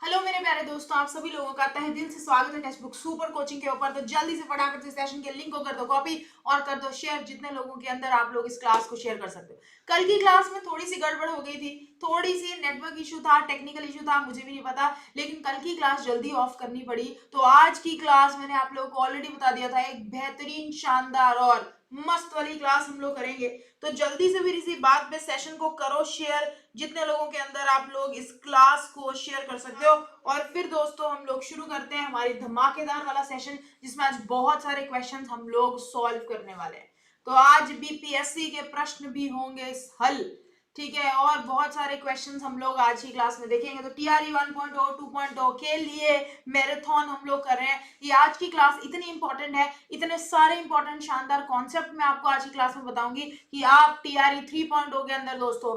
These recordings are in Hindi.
हेलो मेरे प्यारे दोस्तों, आप सभी लोगों का तहे दिल से स्वागत है टेक्स्ट बुक सुपर कोचिंग के ऊपर। तो जल्दी से फटाफट से सेशन के लिंक को कर दो कॉपी और कर दो शेयर। जितने लोगों के अंदर आप लोग इस क्लास को शेयर कर सकते हो। कल की क्लास में थोड़ी सी गड़बड़ हो गई थी, थोड़ी सी नेटवर्क इशू था, टेक्निकल इशू था, मुझे भी नहीं पता, लेकिन कल की क्लास जल्दी ऑफ करनी पड़ी। तो आज की क्लास मैंने आप लोगों को ऑलरेडी बता दिया था, एक बेहतरीन शानदार और मस्त वाली क्लास हम लोग करेंगे। तो जल्दी से फिर इसी बात पे सेशन को करो शेयर। जितने लोगों के अंदर आप लोग इस क्लास को शेयर कर सकते हो। और फिर दोस्तों हम लोग शुरू करते हैं हमारी धमाकेदार वाला सेशन, जिसमें आज बहुत सारे क्वेश्चंस हम लोग सॉल्व करने वाले हैं। तो आज बीपीएससी के प्रश्न भी होंगे हल, ठीक है, और बहुत सारे क्वेश्चंस हम लोग आज की क्लास में देखेंगे। तो टीआरई 1.0 2.0 के लिए मैराथन हम लोग कर रहे हैं। ये आज की क्लास इतनी इंपॉर्टेंट है, इतने सारे इंपॉर्टेंट शानदार कॉन्सेप्ट मैं आपको आज की क्लास में बताऊंगी कि आप टीआरई 3.0 के अंदर दोस्तों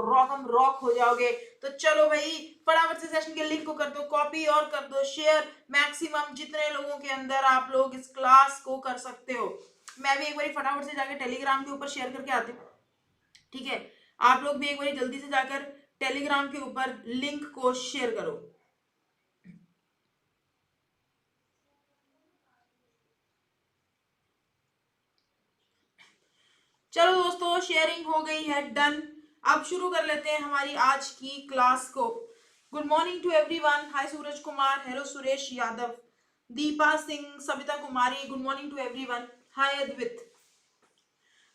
रॉक हो जाओगे। तो चलो भाई, फटाफट से सेशन के लिंक को कर दो कॉपी और कर दो शेयर। मैक्सिमम जितने लोगों के अंदर आप लोग इस क्लास को कर सकते हो। मैं भी एक बार फटाफट से जाकर टेलीग्राम के ऊपर शेयर करके आती हूँ, ठीक है। आप लोग भी एक बार जल्दी से जाकर टेलीग्राम के ऊपर लिंक को शेयर करो। चलो दोस्तों, शेयरिंग हो गई है डन। अब शुरू कर लेते हैं हमारी आज की क्लास को। Good morning to everyone. Hi Suraj Kumar, hello Suresh Yadav, Deepa Singh, Savita Kumari, good morning to everyone. Hi Advit.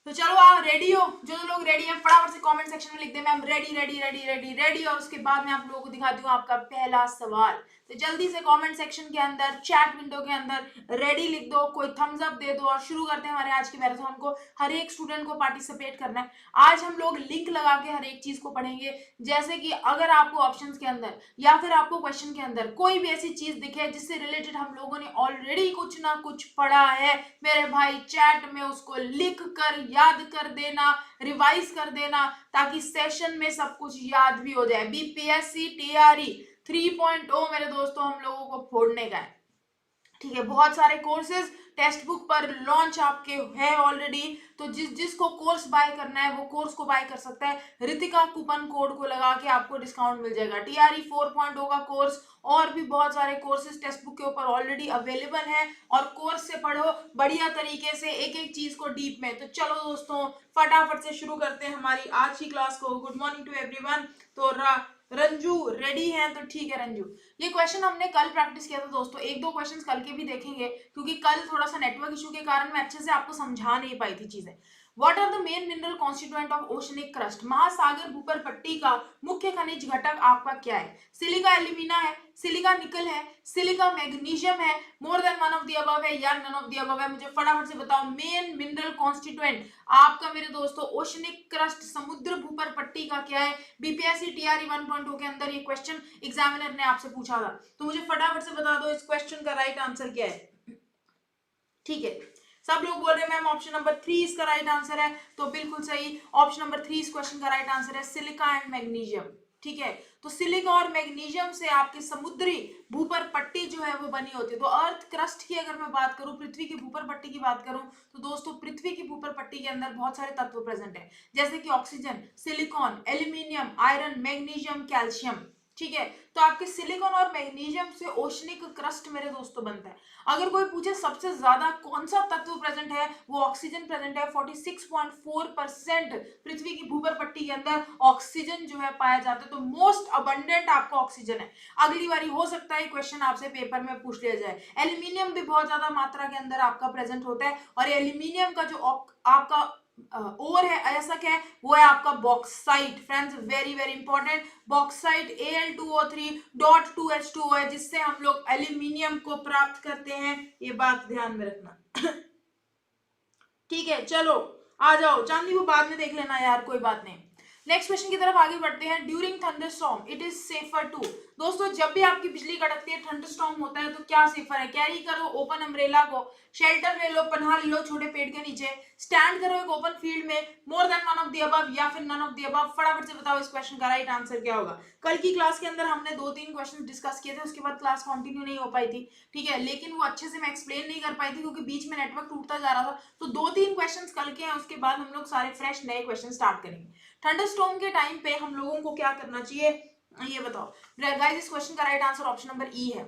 तो चलो आप रेडी हो? जो लोग रेडी हैं फटाफट से कमेंट सेक्शन में लिख दे ma'am ready ready ready ready ready, और उसके बाद मैं आप लोगों को दिखाती हूँ आपका पहला सवाल। तो जल्दी से कमेंट सेक्शन के अंदर, चैट विंडो के अंदर रेडी लिख दो, कोई थम्स अप दे दो और शुरू करते हैं हमारे आज के मैराथन को। हर एक स्टूडेंट को पार्टिसिपेट करना है। आज हम लोग लिंक लगा के हर एक चीज को पढ़ेंगे। जैसे कि अगर आपको ऑप्शंस के अंदर या फिर आपको क्वेश्चन के अंदर कोई भी ऐसी चीज दिखे जिससे रिलेटेड हम लोगों ने ऑलरेडी कुछ ना कुछ पढ़ा है, मेरे भाई चैट में उसको लिख कर याद कर देना, रिवाइज कर देना, ताकि सेशन में सब कुछ याद भी हो जाए। बीपीएससी टीआरई 3.0 मेरे दोस्तों हम लोगों को फोड़ने का है, ठीक है। बहुत सारे कोर्सेज टेक्स्ट बुक पर लॉन्च आपके है ऑलरेडी। तो जिसको कोर्स बाय करना है वो कोर्स को बाय कर सकता है। रितिका कूपन कोड को लगा के आपको डिस्काउंट मिल जाएगा। टीआरई 4.0 का कोर्स और भी बहुत सारे कोर्सेज टेक्स्ट बुक के ऊपर ऑलरेडी अवेलेबल हैं, और कोर्स से पढ़ो बढ़िया तरीके से एक एक चीज को डीप में। तो चलो दोस्तों फटाफट से शुरू करते हैं हमारी आज की क्लास को। Good morning to everyone. तो रंजू रेडी है? तो ठीक है रंजू। ये क्वेश्चन हमने कल प्रैक्टिस किया था दोस्तों, एक दो क्वेश्चंस कल के भी देखेंगे, क्योंकि कल थोड़ा सा नेटवर्क इशू के कारण मैं अच्छे से आपको समझा नहीं पाई थी चीजें। What are the main mineral constituent of oceanic crust? महासागर भूपर पट्टी का मुख्य खनिज घटक आपका क्या है? सिलिका एल्यूमिना है, सिलिका निकल है, सिलिका मैग्नीशियम है, more than one of the above है, या नन ऑफ द अबव है? मुझे फटाफट से बताओ मेन मिनरल कॉन्स्टिट्यूएंट आपका मेरे दोस्तों ओशनिक क्रस्ट समुद्र भूपर पट्टी का क्या है? बीपीएससी टीआरई 1.0 के अंदर ये क्वेश्चन एग्जामिनर ने आपसे पूछा था। तो मुझे फटाफट से बता दो इस क्वेश्चन का राइट आंसर क्या है, ठीक है। सब लोग बोल रहे हैं मैम ऑप्शन नंबर 3 इसका राइट आंसर है। तो बिल्कुल सही, ऑप्शन नंबर 3 इस क्वेश्चन का राइट आंसर है, सिलिका एंड मैग्नीशियम, ठीक है। तो सिलिका और मैग्नीशियम से आपकी समुद्री भूपर पट्टी जो है वो बनी होती है। तो अर्थ क्रस्ट की अगर मैं बात करूं, पृथ्वी की भूपर पट्टी की बात करूं, तो दोस्तों पृथ्वी की भूपर पट्टी के अंदर बहुत सारे तत्व प्रेजेंट है, जैसे कि oxygen, silicon, aluminium, iron, magnesium, calcium, ठीक है। तो आपके सिलिकॉन और मैग्नीशियम से ओशनिक क्रस्ट मेरे दोस्तों बनता है। अगर कोई पूछे सबसे ज्यादा कौन सा तत्व प्रेजेंट है, वो ऑक्सीजन प्रेजेंट है। 46.4% पृथ्वी की भूपर पट्टी के अंदर ऑक्सीजन जो है पाया जाता है। तो मोस्ट अबंडेंट आपका ऑक्सीजन है। अगली बारी हो सकता है क्वेश्चन आपसे पेपर में पूछ लिया जाए। एल्यूमिनियम भी बहुत ज्यादा मात्रा के अंदर आपका प्रेजेंट होता है, और एल्यूमिनियम का जो आपका और है ऐसा क्या है, वो है आपका bauxite. Friends very very important, bauxite Al2O3.2H2O है, जिससे हम लोग एल्यूमिनियम को प्राप्त करते हैं। ये बात ध्यान में रखना ठीक है। चलो आ जाओ, चांदी वो बाद में देख लेना यार, कोई बात नहीं। नेक्स्ट क्वेश्चन की तरफ आगे बढ़ते हैं। During thunderstorm it is safer to? दोस्तों जब भी आपकी बिजली कड़कती है, थंडरस्टॉर्म होता है, तो क्या सेफर है? कैरी करो ओपन अम्ब्रेला को, शेल्टर ले लो, पनाह ले लो छोटे पेड़ के नीचे, स्टैंड करो एक ओपन फील्ड में, मोर than one of the above, या फिर नन ऑफ द अबव? फटाफट से बताओ इस क्वेश्चन का राइट आंसर क्या होगा। कल की क्लास के अंदर हमने 2-3 क्वेश्चन डिस्कस किए थे, उसके बाद क्लास कंटिन्यू नहीं हो पाई थी, ठीक है, लेकिन वो अच्छे से मैं एक्सप्लेन नहीं कर पाई थी क्योंकि बीच में नेटवर्क टूटता जा रहा था। तो 2-3 क्वेश्चंस कल के हैं, उसके बाद हम लोग सारे फ्रेश नए क्वेश्चन स्टार्ट करेंगे। थंडरस्टॉर्म के टाइम पे हम लोगों को क्या करना चाहिए? ये बताओ गाइस, इस क्वेश्चन का राइट आंसर ऑप्शन नंबर ई है।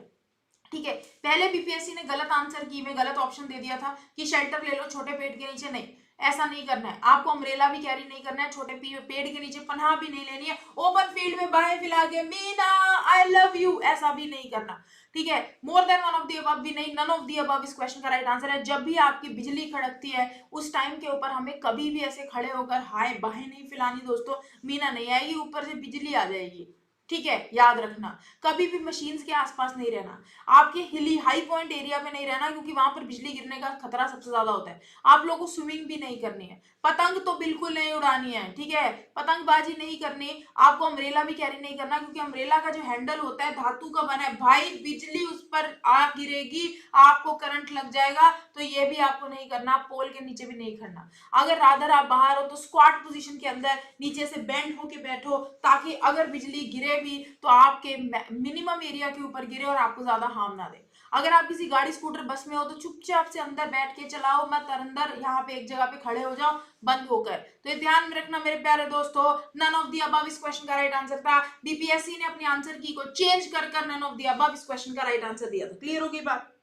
ठीक है, पहले बीपीएससी ने गलत आंसर की में गलत ऑप्शन दे दिया था कि शेल्टर ले लो छोटे पेड़ के नीचे। नहीं, ऐसा नहीं करना है आपको, अम्ब्रेला भी कैरी नहीं करना है, छोटे पेड़ के नीचे पनाह भी नहीं लेनी है, ओपन फील्ड में बाहें फैला के मीना आई लव यू ऐसा भी नहीं करना। ठीक है, more than one of the above भी नहीं, नन ऑफ दी अबव इस क्वेश्चन का राइट आंसर है। जब भी आपकी बिजली कड़कती है उस टाइम के ऊपर हमें कभी भी ऐसे खड़े होकर हाय बाहें नहीं फैलानी दोस्तों, मीना नहीं आएगी, ऊपर से बिजली आ जाएगी। ठीक है, याद रखना, कभी भी मशीन्स के आसपास नहीं रहना, आपके हिली हाई पॉइंट एरिया में नहीं रहना, क्योंकि वहां पर बिजली गिरने का खतरा सबसे ज्यादा होता है। आप लोगों को स्विमिंग भी नहीं करनी है, पतंग तो बिल्कुल नहीं उड़ानी है। ठीक है, पतंगबाजी नहीं करनी, आपको अम्ब्रेला भी कैरी नहीं करना, क्योंकि अम्ब्रेला का जो हैंडल होता है धातु का बना है भाई, बिजली उस पर आ गिरेगी, आपको करंट लग जाएगा, तो ये भी आपको नहीं करना। पोल के नीचे भी नहीं खड़ना। अगर रादर आप बाहर हो तो स्क्वाट पोजीशन के अंदर नीचे से बेंड होके बैठो, ताकि अगर बिजली गिरे भी तो आपके मिनिमम एरिया के ऊपर गिरे और आपको ज्यादा हार्म ना दे। अगर आप किसी गाड़ी स्कूटर बस में हो तो चुपचाप से अंदर बैठ के चलाओ, मत अंदर यहाँ पे एक जगह पे खड़े हो जाओ बंद होकर। तो ये ध्यान में रखना मेरे प्यारे दोस्तों, नन ऑफ दी अबव इस क्वेश्चन का राइट आंसर था। बीपीएससी ने अपनी आंसर की को चेंज कर नन ऑफ दी अबव इस क्वेश्चन का राइट आंसर दिया था। क्लियर होगी बात?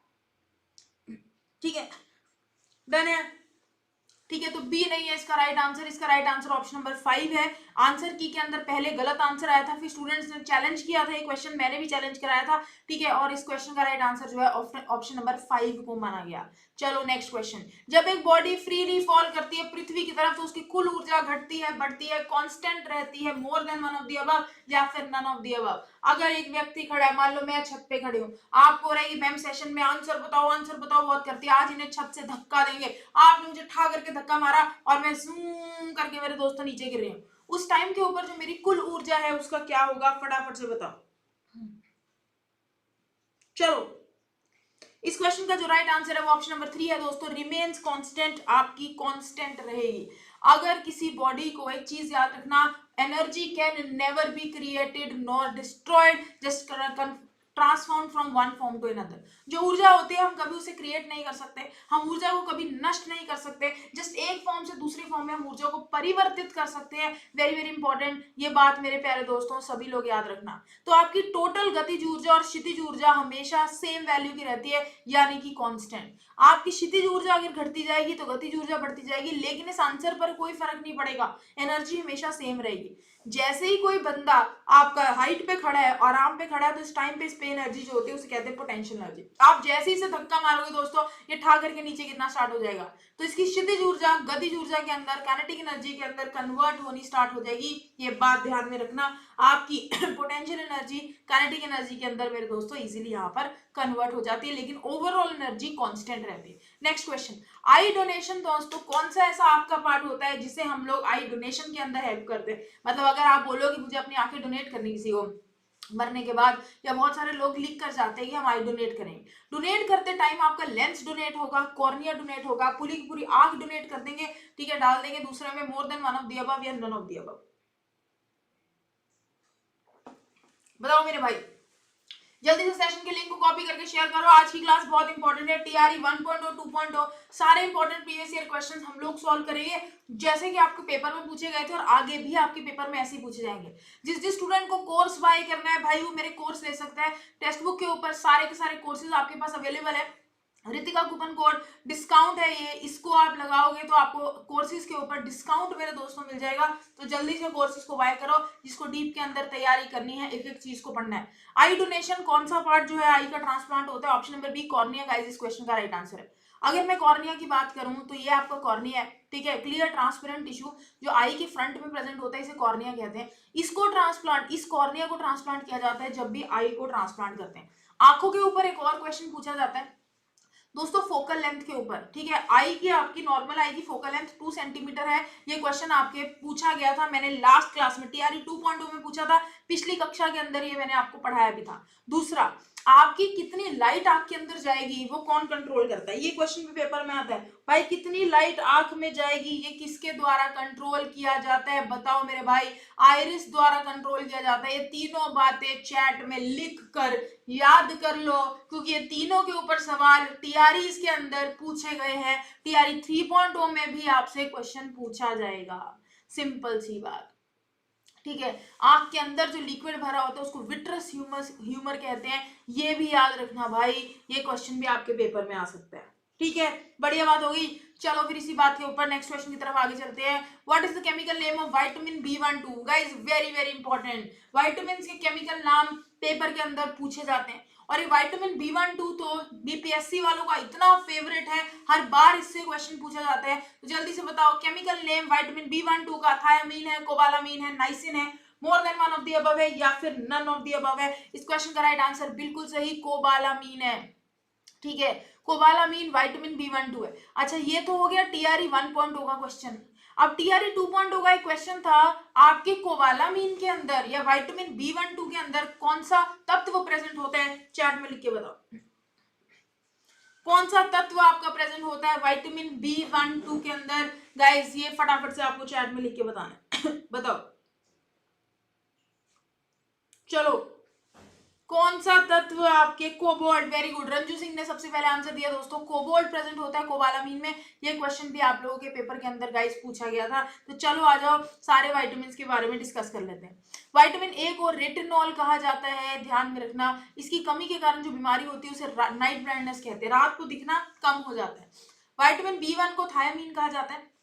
ठीक है, डन है। ठीक है, तो बी नहीं है इसका राइट आंसर, इसका राइट आंसर ऑप्शन नंबर 5 है। आंसर की के अंदर पहले गलत आंसर आया था, फिर स्टूडेंट्स ने चैलेंज किया था ये क्वेश्चन, मैंने भी चैलेंज कराया था। ठीक है, और इस क्वेश्चन का राइट आंसर जो है ऑप्शन नंबर 5 को माना गया। चलो नेक्स्ट क्वेश्चन, जब एक बॉडी फ्रीली फॉल करती है पृथ्वी की तरफ तो उसकी कुल ऊर्जा घटती है, बढ़ती है, कांस्टेंट रहती है, more than one of the above या फिर नन ऑफ द अबव। अगर एक व्यक्ति खड़ा है, मान लो मैं छत पे खड़ी हूँ, आपको रही मैम सेशन में आंसर बताओ बहुत करती है, आज इन्हें छत से धक्का देंगे, आपने मुझे ठा करके धक्का मारा और मैं जूम करके मेरे दोस्तों नीचे गिर रही हूँ, उस टाइम के ऊपर जो मेरी कुल ऊर्जा है उसका क्या होगा, फटाफट से बताओ। चलो, इस क्वेश्चन का जो राइट आंसर है वो ऑप्शन नंबर 3 है दोस्तों, रिमेन्स कांस्टेंट, आपकी कांस्टेंट रहेगी। अगर किसी बॉडी को एक चीज याद रखना, energy can never be created nor destroyed, just transform from one form to another. जो ऊर्जा होती है हम कभी उसे क्रिएट नहीं कर सकते, हम ऊर्जा को कभी नष्ट नहीं कर सकते, जस्ट एक फॉर्म से दूसरी फॉर्म में हम ऊर्जा को परिवर्तित कर सकते हैं। वेरी वेरी इंपॉर्टेंट, ये बात मेरे प्यारे दोस्तों सभी लोग याद रखना। तो आपकी टोटल गतिज ऊर्जा और क्षितिज ऊर्जा हमेशा सेम वैल्यू की रहती है, यानी कि कांस्टेंट। आपकी क्षितिज ऊर्जा अगर घटती जाएगी तो गतिज ऊर्जा बढ़ती जाएगी, लेकिन इस आंसर पर कोई फर्क नहीं पड़ेगा, एनर्जी हमेशा सेम रहेगी। जैसे ही कोई बंदा आपका हाइट पे खड़ा है, आराम पे खड़ा है, तो इस टाइम पे इस पे एनर्जी जो होती है उसे कहते हैं पोटेंशियल एनर्जी। आप जैसे ही इसे धक्का मारोगे दोस्तों, ये ठा करके नीचे गिरना स्टार्ट हो जाएगा, तो इसकी क्षितिज ऊर्जा गतिज ऊर्जा के अंदर, काइनेटिक एनर्जी के अंदर कन्वर्ट होनी स्टार्ट हो जाएगी। ये बात ध्यान में रखना, आपकी पोटेंशियल एनर्जी काइनेटिक एनर्जी के अंदर मेरे दोस्तों इजीली यहाँ पर कन्वर्ट हो जाती है, लेकिन ओवरऑल एनर्जी कांस्टेंट रहती है। नेक्स्ट क्वेश्चन, आई डोनेशन दोस्तों कौन सा ऐसा आपका पार्ट होता है जिसे हम लोग आई डोनेशन के अंदर हेल्प करते हैं। मतलब अगर आप बोलो कि मुझे अपनी आंखें डोनेट करनी किसी को मरने के बाद, या बहुत सारे लोग लिख कर जाते हैं कि हम आई डोनेट करेंगे, डोनेट करते टाइम आपका लेंस डोनेट होगा, कॉर्निया डोनेट होगा, पूरी की पूरी आंख डोनेट कर देंगे। ठीक है, डाल देंगे दूसरे में, मोर than one of the above या नन ऑफ द अबव। बताओ मेरे भाई, जल्दी से सेशन के लिंक को कॉपी करके शेयर करो। आज की क्लास बहुत इंपॉर्टेंट है, टीआरई 1.0 2.0 सारे इंपॉर्टेंट प्रीवियस ईयर क्वेश्चंस हम लोग सॉल्व करेंगे, जैसे कि आपके पेपर में पूछे गए थे और आगे भी आपके पेपर में ऐसे ही पूछे जाएंगे। जिस स्टूडेंट को कोर्स बाय करना है भाई, वो मेरे कोर्स ले सकता है। टेक्स्ट बुक के ऊपर सारे के सारे कोर्सेज आपके पास अवेलेबल है। रितिका कूपन कोड डिस्काउंट है ये, इसको आप लगाओगे तो आपको कोर्सेज के ऊपर डिस्काउंट मेरे दोस्तों मिल जाएगा। तो जल्दी से कोर्सेज को बाय करो, जिसको डीप के अंदर तैयारी करनी है, एक एक चीज को पढ़ना है। आई डोनेशन कौन सा पार्ट जो है आई का ट्रांसप्लांट होता है, option number B cornea guys इस क्वेश्चन का राइट आंसर है। अगर मैं कॉर्निया की बात करूं तो ये आपका कॉर्निया है, ठीक है, क्लियर ट्रांसपेरेंट टिश्यू जो आई के फ्रंट में प्रेजेंट होता है, इसे कॉर्निया कहते हैं। इसको ट्रांसप्लांट, इस कॉर्निया को ट्रांसप्लांट किया जाता है जब भी आई को ट्रांसप्लांट करते हैं। आंखों के ऊपर एक और क्वेश्चन पूछा जाता है दोस्तों, फोकल लेंथ के ऊपर। ठीक है, आई की आपकी नॉर्मल आई की फोकल लेंथ 2 सेंटीमीटर है। ये क्वेश्चन आपके पूछा गया था, मैंने लास्ट क्लास में टीआरई 2.0 में पूछा था, पिछली कक्षा के अंदर ये मैंने आपको पढ़ाया भी था। दूसरा, आपकी कितनी लाइट आंख के अंदर जाएगी वो कौन कंट्रोल करता है, ये क्वेश्चन भी पेपर में आता है भाई, कितनी लाइट आंख में जाएगी ये किसके द्वारा कंट्रोल किया जाता है, बताओ मेरे भाई। आइरिस द्वारा कंट्रोल किया जाता है। ये तीनों बातें चैट में लिख कर याद कर लो, क्योंकि ये तीनों के ऊपर सवाल टीआरई के अंदर पूछे गए हैं। टीआरई 3.0 में भी आपसे क्वेश्चन पूछा जाएगा, सिंपल सी बात। ठीक है, आंख के अंदर जो लिक्विड भरा होता है उसको विट्रस ह्यूमर कहते हैं, ये भी याद रखना भाई, ये क्वेश्चन भी आपके पेपर में आ सकता है। ठीक है, बढ़िया बात होगी। चलो फिर इसी बात के ऊपर नेक्स्ट क्वेश्चन की तरफ आगे चलते हैं। What is the chemical name of vitamin B12? Guys very very important, vitamin के केमिकल नाम पेपर के अंदर पूछे जाते हैं, और ये विटामिन B12 तो बीपीएससी वालों का इतना फेवरेट है, हर बार इससे क्वेश्चन पूछा जाता है। तो जल्दी से बताओ, केमिकल नेम विटामिन B12 का थायामीन है, कोबालामीन है, नाइसिन है, more than one of the above है, या फिर नन ऑफ द अबव है? इस क्वेश्चन का राइट आंसर बिल्कुल सही कोबालामीन है। ठीक है, कोबालामीन विटामिन B12 है। अच्छा, ये तो हो गया टीआरई 1.0 का क्वेश्चन। अब टीआरई 2.0 का एक क्वेश्चन था, आपके कोबालामीन के अंदर या विटामिन B12 के अंदर कौन सा तत्व प्रेजेंट होता है? चैट में लिख के बताओ, कौन सा तत्व आपका प्रेजेंट होता है विटामिन B12 के अंदर? गाइस ये फटाफट से आपको चैट में लिख के बताना है बताओ, चलो कौन सा तत्व आपके? Cobalt, very good, Ranju Singh ने सबसे पहले आंसर दिया दोस्तों, कोबाल्ट प्रेजेंट होता है कोबालामीन में। ये क्वेश्चन भी आप लोगों के पेपर के अंदर गाइस पूछा गया था। तो चलो आ जाओ सारे विटामिन के बारे में डिस्कस कर लेते हैं। विटामिन ए को रेटिनॉल कहा जाता है, ध्यान में रखना। इसकी कमी के कारण जो बीमारी होती है उसे नाइट ब्लाइंडनेस कहते हैं, रात को दिखना कम हो जाता है। विटामिन B1 को थायामीन कहा जाता है,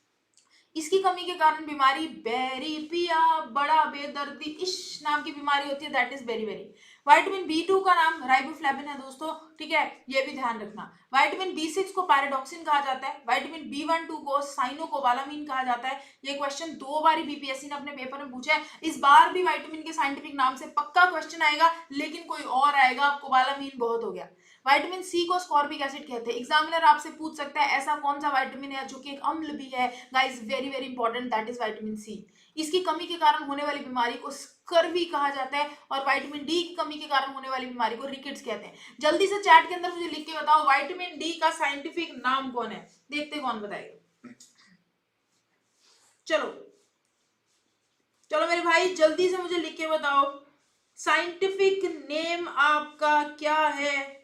इसकी कमी के कारण बीमारी बेरीपिया, बड़ा बेदर्दी इश नाम की बीमारी होती है, that is very very. Vitamin B2 का नाम राइबोफ्लेविन है दोस्तों, ठीक है, ये भी ध्यान रखना। विटामिन B6 को पैराडॉक्सिन कहा जाता है, विटामिन B12 को साइनोकोबालामीन कहा जाता है। ये क्वेश्चन 2 बार बीपीएससी ने अपने पेपर में पूछा है, इस बार भी विटामिन के साइंटिफिक नाम से पक्का क्वेश्चन आएगा, लेकिन कोई और आएगा, कोबालामीन बहुत हो गया। विटामिन सी को स्कॉर्बिक एसिड कहते हैं, एग्जामिनर आपसे पूछ सकता है ऐसा कौन सा विटामिन है जो कि एक अम्ल भी है? Guys very very important, that is vitamin C. इसकी कमी के कारण होने वाली बीमारी को स्कर्वी कहा जाता है, और विटामिन डी की कमी के कारण होने वाली बीमारी को रिकेट्स कहते हैं। जल्दी से चैट के अंदर मुझे लिख के बताओ, विटामिन डी का साइंटिफिक नाम कौन है? देखते कौन बताएगा। चलो चलो मेरे भाई जल्दी से मुझे लिख के बताओ, साइंटिफिक नेम आपका क्या है?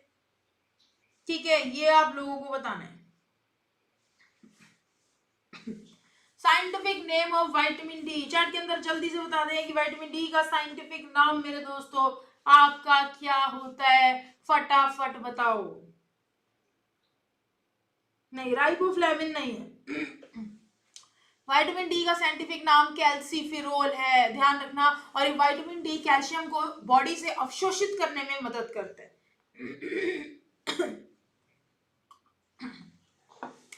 ठीक है, ये आप लोगों को बताना है। Scientific name of vitamin D, chat के अंदर जल्दी से बता दें कि विटामिन डी का साइंटिफिक नाम मेरे दोस्तों आपका क्या होता है, फटाफट बताओ। नहीं, राइबोफ्लेविन नहीं है विटामिन डी का साइंटिफिक नाम कैल्सीफिरोल है, ध्यान रखना। और ये विटामिन डी कैल्शियम को बॉडी से अवशोषित करने में मदद करता है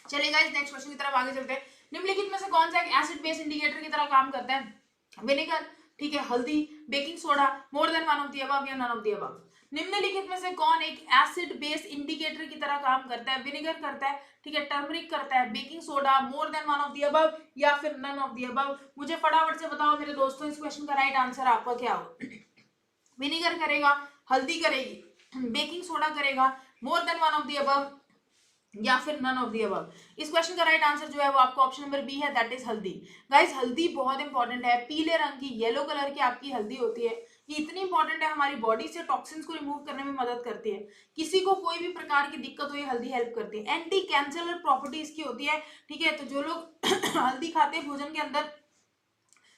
चलेगा, इस नेक्स्ट क्वेश्चन की तरफ आगे चलते हैं। निम्नलिखित में से कौन सा एक एसिड बेस इंडिकेटर की तरह काम करता है? विनेगर, ठीक है, हल्दी, baking soda, more than one of the above या नन ऑफ द अबव? निम्नलिखित में से कौन एक एसिड बेस इंडिकेटर की तरह काम करता है? विनेगर करता है, ठीक है, टर्मरिक करता है, baking soda, more than one of the above या फिर नन ऑफ द अबव? मुझे फटाफट से बताओ मेरे दोस्तों, इस क्वेश्चन का राइट आंसर आपका क्या होगा? विनेगर करेगा, हल्दी करेगी, बेकिंग सोडा करेगा, मोर than one of the above या फिर नन ऑफ दी अबव? इस क्वेश्चन का राइट आंसर जो है वो आपको ऑप्शन नंबर बी है, दैट इज हल्दी। गाइस हल्दी बहुत इंपॉर्टेंट है, पीले रंग की, येलो कलर की आपकी हल्दी होती है। ये इतनी इंपॉर्टेंट है, हमारी बॉडी से टॉक्सिन्स को रिमूव करने में मदद करती है। किसी को कोई भी प्रकार की दिक्कत हो, ये हल्दी हेल्प करती है। एंटी कैंसरल प्रॉपर्टी इसकी होती है, ठीक है। तो जो लोग हल्दी खाते हैं भोजन के अंदर,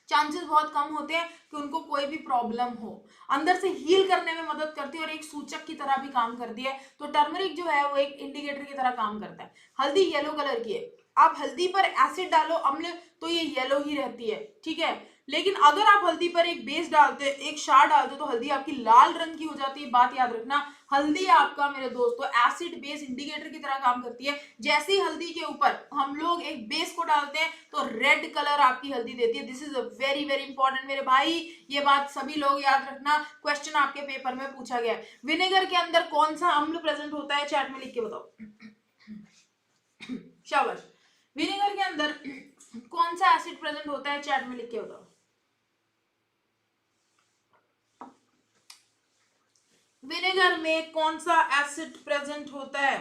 चांसेस बहुत कम होते हैं कि उनको कोई भी प्रॉब्लम हो, अंदर से हील करने में मदद करती है और एक सूचक की तरह भी काम करती है। तो टर्मरिक जो है वो एक इंडिकेटर की तरह काम करता है। हल्दी येलो कलर की है, आप हल्दी पर एसिड डालो अम्ल तो ये येलो ही रहती है, ठीक है। लेकिन अगर आप हल्दी पर एक बेस डालते, एक क्षार डालते तो हल्दी आपकी लाल रंग की हो जाती है। बात याद रखना, हल्दी आपका मेरे दोस्तों एसिड बेस इंडिकेटर की तरह काम करती है। जैसे ही हल्दी के ऊपर हम लोग एक बेस को डालते हैं तो रेड कलर आपकी हल्दी देती है। This is very very important मेरे भाई, ये बात सभी लोग याद रखना, क्वेश्चन आपके पेपर में पूछा गया है। विनेगर के अंदर कौन सा अम्ल प्रेजेंट होता है? चैट में लिख के बताओ शाबाश। विनेगर के अंदर कौन सा एसिड प्रेजेंट होता है? चैट में लिख के बताओ। विनेगर में कौन सा एसिड प्रेजेंट होता है?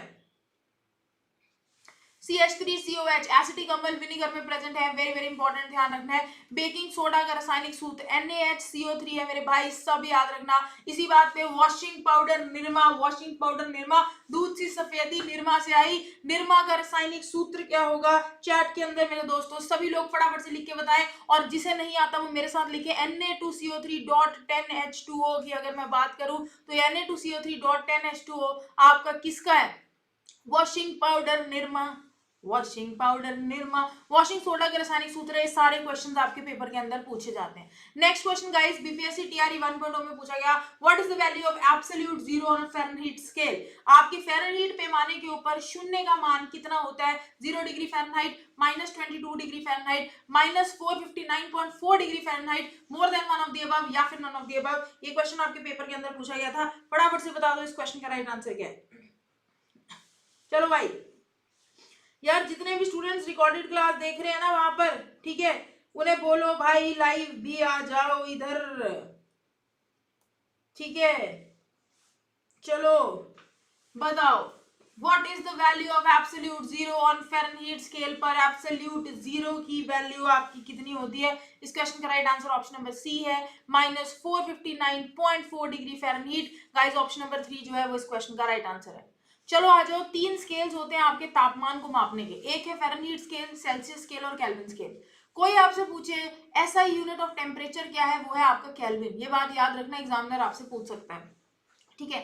CH3COH एसिटिक अम्ल विनेगर में प्रेजेंट है, वेरी वेरी इंपॉर्टेंट, ध्यान रखना है। बेकिंग सोडा का रासायनिक सूत्र NaHCO3 है मेरे भाई, सब याद रखना। इसी बात पे washing powder Nirma, washing powder Nirma, दूध सी सफेदी निरमा से आई, निरमा का रासायनिक सूत्र क्या होगा चैट के अंदर मेरे दोस्तों सभी लोग फटाफट से लिख के बताएं, और जिसे नहीं आता वो मेरे साथ लिखे Na2CO3.10H2O की अगर मैं बात करूं तो Na2CO3.10H2O आपका किसका है, washing powder Nirma, washing powder Nirma, washing soda के रासायनिक सूत्र है। सारे क्वेश्चंस आपके पेपर के अंदर पूछे जाते हैं। Next question guys, BPSC TRE 1.0 में पूछा गया, what is the value of absolute zero on Fahrenheit scale. आपके फ़ारेनहाइट पैमाने के ऊपर शून्य का मान कितना होता है, 0 degree Fahrenheit, -22 degree Fahrenheit, -459.4 degree Fahrenheit, more than one of the above या फिर नन ऑफ द अबव। ये क्वेश्चन आपके पेपर के अंदर पूछा गया था, फटाफट से बता दो इस क्वेश्चन का राइट आंसर क्या है। चलो भाई यार, जितने भी स्टूडेंट्स रिकॉर्डेड क्लास देख रहे हैं ना वहां पर, ठीक है, उन्हें बोलो भाई लाइव भी आ जाओ इधर, ठीक है। चलो बताओ, what is the value of absolute zero on Fahrenheit scale पर एब्सोल्यूट जीरो की वैल्यू आपकी कितनी होती है। इस क्वेश्चन का right answer option number C है, -459.4 degree Fahrenheit. Guys option number 3 जो है वो इस क्वेश्चन का राइट आंसर है। चलो आ जाओ, 3 स्केल्स होते हैं आपके तापमान को मापने के, एक है फ़ारेनहाइट स्केल, सेल्सियस स्केल और केल्विन स्केल। कोई आपसे पूछे ऐसा यूनिट ऑफ टेम्परेचर क्या है, वो है आपका केल्विन। ये बात याद रखना, एग्जामिनर आपसे पूछ सकता है, ठीक है।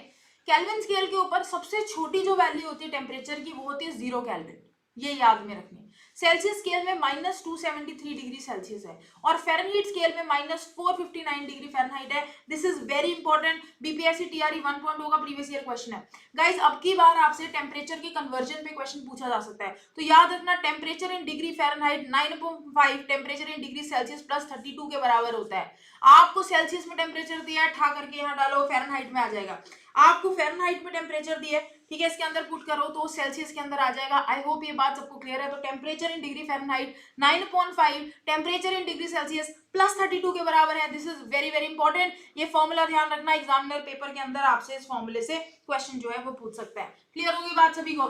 केल्विन स्केल के ऊपर सबसे छोटी जो वैल्यू होती है टेम्परेचर की वो होती है 0 केल्विन, ये याद में रखनी है। सेल्सियस स्केल में -273 डिग्री सेल्सियस है, और फ़ारेनहाइट स्केल में -459 डिग्री फ़ारेनहाइट है। This is very important, BPSC TRE 1.0 का प्रीवियस ईयर क्वेश्चन है। गाइस अब की बार आपसे टेम्परेचर के कन्वर्जन पे क्वेश्चन पूछा जा सकता है, तो याद रखना temperature in degree Fahrenheit 9.5 temperature in degree Celsius +32 के बराबर होता है। आपको सेल्सियस में टेम्परेचर दिया है, ठा करके यहाँ डालो, फ़ारेनहाइट में आ जाएगा। आपको फ़ारेनहाइट में टेम्परेचर दिया है, ठीक है, इसके अंदर पुट करो तो सेल्सियस के अंदर आ जाएगा। आई होप ये बात सबको क्लियर है। तो temperature in degree Fahrenheit 9.5 temperature in degree Celsius +32 के बराबर है। This is very very important, ये फॉर्मूला ध्यान रखना, एग्जामिनर पेपर के अंदर आपसे इस फॉर्मूले से क्वेश्चन जो है वो पूछ सकता है। क्लियर होगी बात सभी को?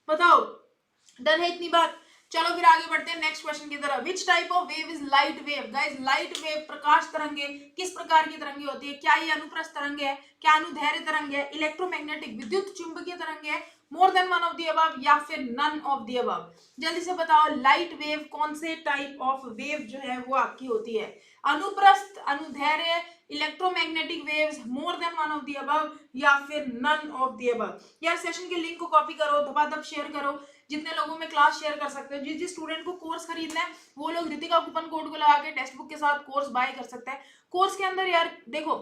बताओ, डन है इतनी बात? चलो फिर आगे बढ़ते हैं नेक्स्ट क्वेश्चन की तरफ। Which type of wave is light wave. Guys light wave प्रकाश तरंगे किस प्रकार की तरंगे होती है, क्या ये अनुप्रस्थ तरंगे है, क्या अनुदैर्घ्य तरंगे है, इलेक्ट्रोमैग्नेटिक विद्युत चुंबकीय तरंगे है, more than one of the above या फिर नन ऑफ द अबव। जल्दी से बताओ, लाइट वेव कौन से टाइप ऑफ वेव जो है वो आपकी होती है, अनुप्रस्थ, अनुदैर्घ्य, electromagnetic waves, more than one of the above या फिर नन ऑफ द अबव। यार सेशन के लिंक को कॉपी करो, धपाधप शेयर करो, जितने लोगों में क्लास शेयर कर सकते हो। जिस स्टूडेंट को कोर्स खरीदना है वो लोग रितिका कूपन कोड को लगा के टेक्स्ट बुक के साथ कोर्स बाय कर सकता है। कोर्स के अंदर यार देखो,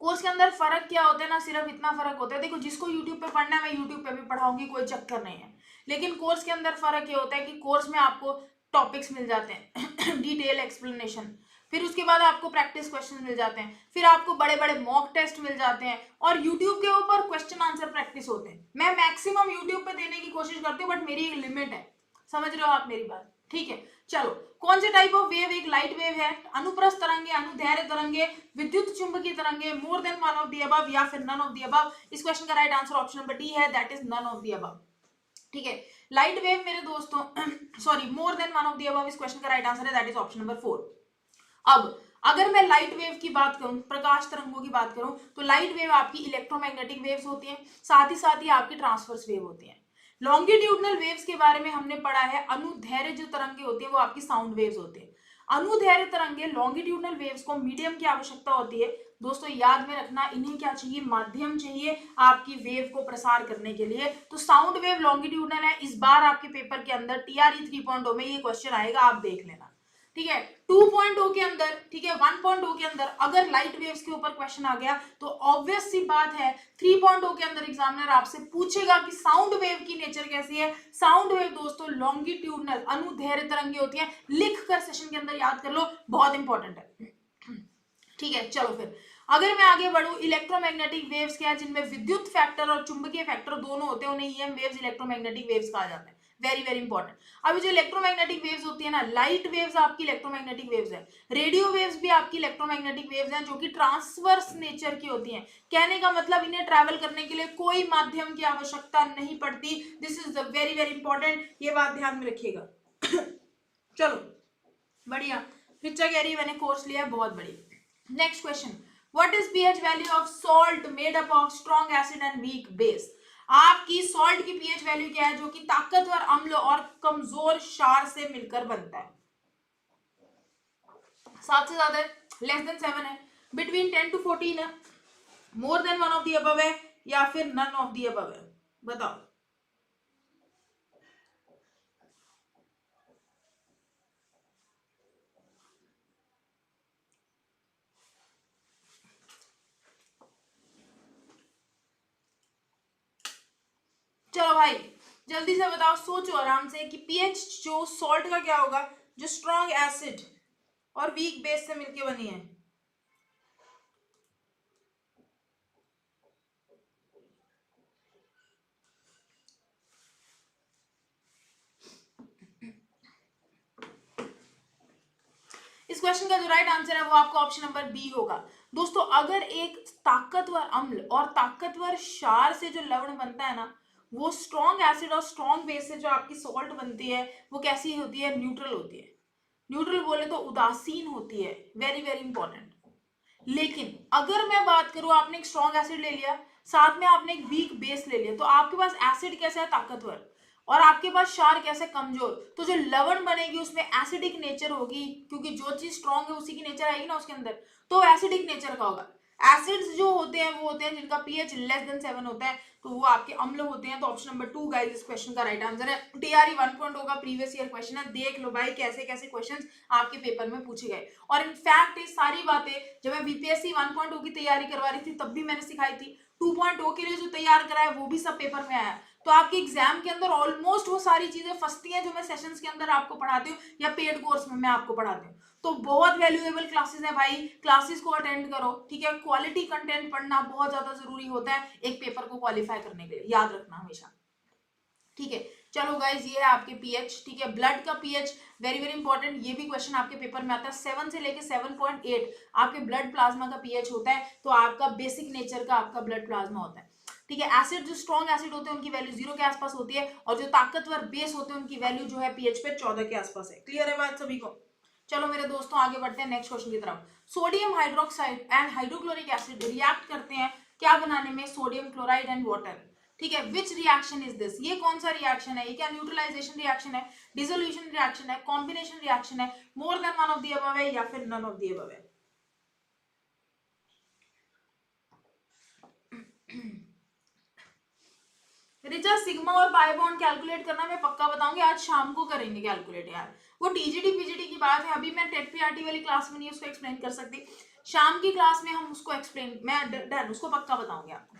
कोर्स के अंदर फर्क क्या होता है ना, सिर्फ इतना फर्क होता है, देखो जिसको यूट्यूब पे पढ़ना है मैं यूट्यूब पे भी पढ़ाऊंगी, कोई चक्कर नहीं है। लेकिन कोर्स के अंदर फर्क ये होता है कि कोर्स में आपको टॉपिक्स मिल जाते हैं डिटेल एक्सप्लेनेशन, फिर उसके बाद आपको प्रैक्टिस क्वेश्चन मिल जाते हैं, फिर आपको बड़े बड़े मॉक टेस्ट मिल जाते हैं, और यूट्यूब के ऊपर क्वेश्चन आंसर प्रैक्टिस होते हैं। मैं मैक्सिमम यूट्यूब पे देने की कोशिश करती हूँ, बट मेरी एक लिमिट है, समझ रहे हो आप मेरी बात, ठीक है। चलो, कौन से टाइप ऑफ वेव, एक लाइट वेव है, अनुप्रस्थ तरंगे, अनुदैर्घ्य तरंगे, विद्युत चुंबकीय तरंगे, more than one of the above या फिर नन ऑफ द अबव। इस क्वेश्चन का right answer option number D है, that is none of the above, ठीक है। लाइट वेव मेरे दोस्तों sorry, more than one of the above इस क्वेश्चन का राइट आंसर है, दैट इज ऑप्शन नंबर 4। अब अगर मैं लाइट वेव की बात करूं, प्रकाश तरंगों की बात करूं, तो लाइट वेव आपकी इलेक्ट्रोमैग्नेटिक वेव्स होती हैं, साथ ही आपकी ट्रांसवर्स वेव होती हैं। लॉन्गिट्यूडनल वेव्स के बारे में हमने पढ़ा है, अनुदैर्घ्य जो तरंगे होती है वो आपकी साउंड वेव्स होती है। अनुदैर्घ्य तरंगे, लॉन्गिट्यूडनल वेव्स को मीडियम की आवश्यकता होती है। दोस्तों याद में रखना, इन्हें क्या चाहिए, माध्यम चाहिए आपकी वेव को प्रसार करने के लिए। तो साउंड वेव लॉन्गिट्यूडनल है। इस बार आपके पेपर के अंदर टीआरई 3.0 में ये क्वेश्चन आएगा, आप देख लेना, ठीक है। 2.0 के अंदर, ठीक है, 1.0 के अंदर अगर लाइट वेव्स के ऊपर क्वेश्चन आ गया तो ऑब्वियस सी बात है 3.0 के अंदर एग्जामिनर आपसे पूछेगा कि साउंड वेव की नेचर कैसी है। साउंड वेव दोस्तों लॉन्गिट्यूडनल, अनुदैर्घ्य तरंगे होती हैं, लिख कर सेशन के अंदर याद कर लो, बहुत इंपॉर्टेंट है, ठीक है। चलो फिर अगर मैं आगे बढ़ूं, इलेक्ट्रोमैग्नेटिक वेव्स क्या है, जिनमें विद्युत फैक्टर और चुंबकीय फैक्टर दोनों होते हैं, उन्हें ईएम वेव्स, इलेक्ट्रोमैग्नेटिक वेव्स कहा जाता है। Very very important. अभी जो इलेक्ट्रोमैग्नेटिक वेव्स होती है ना, लाइट वेव्स आपकी इलेक्ट्रोमैग्नेटिक वेव्स है, रेडियो वेव्स भी आपकी इलेक्ट्रोमैग्नेटिक वेव्स हैं जो कि ट्रांसवर्स नेचर की होती हैं। कहने का मतलब इन्हें ट्रैवल करने के लिए कोई माध्यम की आवश्यकता नहीं पड़ती। This is the very very important, ये बात ध्यान में रखिएगा। चलो बढ़िया, रिचा कह रही है मैंने कोर्स लिया है, बहुत बढ़िया। Next question, what is pH value of salt made up of strong acid and weak base? आपकी सॉल्ट की पीएच वैल्यू क्या है जो कि ताकतवर अम्ल और कमजोर क्षार से मिलकर बनता है? 7 से ज्यादा है, लेस देन 7 है, बिटवीन 10 to 14 है, more than one of the above है, या फिर नन ऑफ दी अबव है? बताओ। चलो भाई जल्दी से बताओ, सोचो आराम से कि पीएच जो सॉल्ट का क्या होगा जो स्ट्रॉन्ग एसिड और वीक बेस से मिलके बनी है? इस क्वेश्चन का जो राइट आंसर है वो आपका ऑप्शन नंबर बी होगा। दोस्तों अगर एक ताकतवर अम्ल और ताकतवर क्षार से जो लवण बनता है ना, वो स्ट्रॉन्ग एसिड और स्ट्रॉन्ग बेस से जो आपकी सॉल्ट बनती है वो कैसी होती है? न्यूट्रल होती है। न्यूट्रल बोले तो उदासीन होती है, वेरी वेरी इंपॉर्टेंट। लेकिन अगर मैं बात करूं, आपने एक स्ट्रॉन्ग एसिड ले लिया, साथ में आपने एक वीक बेस ले लिया, तो आपके पास एसिड कैसा है? ताकतवर, और आपके पास क्षार कैसे? कमजोर। तो जो लवण बनेगी उसमें एसिडिक नेचर होगी, क्योंकि जो चीज स्ट्रॉन्ग है उसी की नेचर आएगी ना उसके अंदर, तो एसिडिक नेचर का होगा। एसिड्स जो होते हैं वो होते हैं जिनका पीएच लेस देन 7 होता है, तो वो आपके अम्ल होते हैं। तो ऑप्शन नंबर 2 गाइस इस क्वेश्चन का राइट आंसर है। टीआरई 1 पॉइंट होगा, प्रीवियस ईयर क्वेश्चन है, देख लो भाई कैसे कैसे क्वेश्चंस आपके पेपर में पूछे गए। और इनफैक्ट ये सारी बातें जब मैं बीपीएससी 1.0 की तैयारी करवा रही थी तब भी मैंने सिखाई थी। 2.0 के लिए जो तैयार कराया वो भी सब पेपर में आया। तो आपके एग्जाम के अंदर ऑलमोस्ट वो सारी चीजें फंसती हैं जो मैं सेशंस के अंदर आपको पढ़ाती हूँ या पेड कोर्स में मैं आपको पढ़ाती हूँ। तो बहुत वैल्यूएबल क्लासेस है भाई, क्लासेस को अटेंड करो, ठीक है। क्वालिटी कंटेंट पढ़ना बहुत ज्यादा जरूरी होता है एक पेपर को क्वालिफाई करने के लिए, याद रखना हमेशा, ठीक है। चलो गाइज ये है आपके पीएच, ठीक है। ब्लड का पीएच वेरी वेरी इंपॉर्टेंट, ये भी क्वेश्चन आपके पेपर में आता है। 7 से लेके 7.8 आपके ब्लड प्लाज्मा का पीएच होता है, तो आपका बेसिक नेचर का आपका ब्लड प्लाज्मा होता है, ठीक है। एसिड जो स्ट्रॉन्ग एसिड होते हैं उनकी वैल्यू 0 के आसपास होती है, और जो ताकतवर बेस होते हैं उनकी वैल्यू जो है पीएच पे 14 के आसपास है। क्लियर है बात सभी को? चलो मेरे दोस्तों आगे बढ़ते हैं नेक्स्ट क्वेश्चन की तरफ। Sodium hydroxide and hydrochloric acid react करते हैं क्या बनाने में? सोडियम क्लोराइड एंड वाटर, ठीक है। Which reaction is this? ये कौन सा रिएक्शन है? ये क्या न्यूट्रलाइजेशन रिएक्शन है, डिसोल्यूशन रिएक्शन है, कॉम्बिनेशन रिएक्शन है, more than one of the above है, या फिर नन ऑफ द अबव है? रिचा सिग्मा और पाई बॉन्ड कैलकुलेट करना मैं पक्का बताऊंगी, आज शाम को करेंगे कैलकुलेट यार। वो टीजीटी पीजीटी की बात है, अभी मैं टेट पीआरटी वाली क्लास में नहीं उसको एक्सप्लेन कर सकती, शाम की क्लास में हम उसको एक्सप्लेन, मैं डन उसको पक्का बताऊंगी आपको।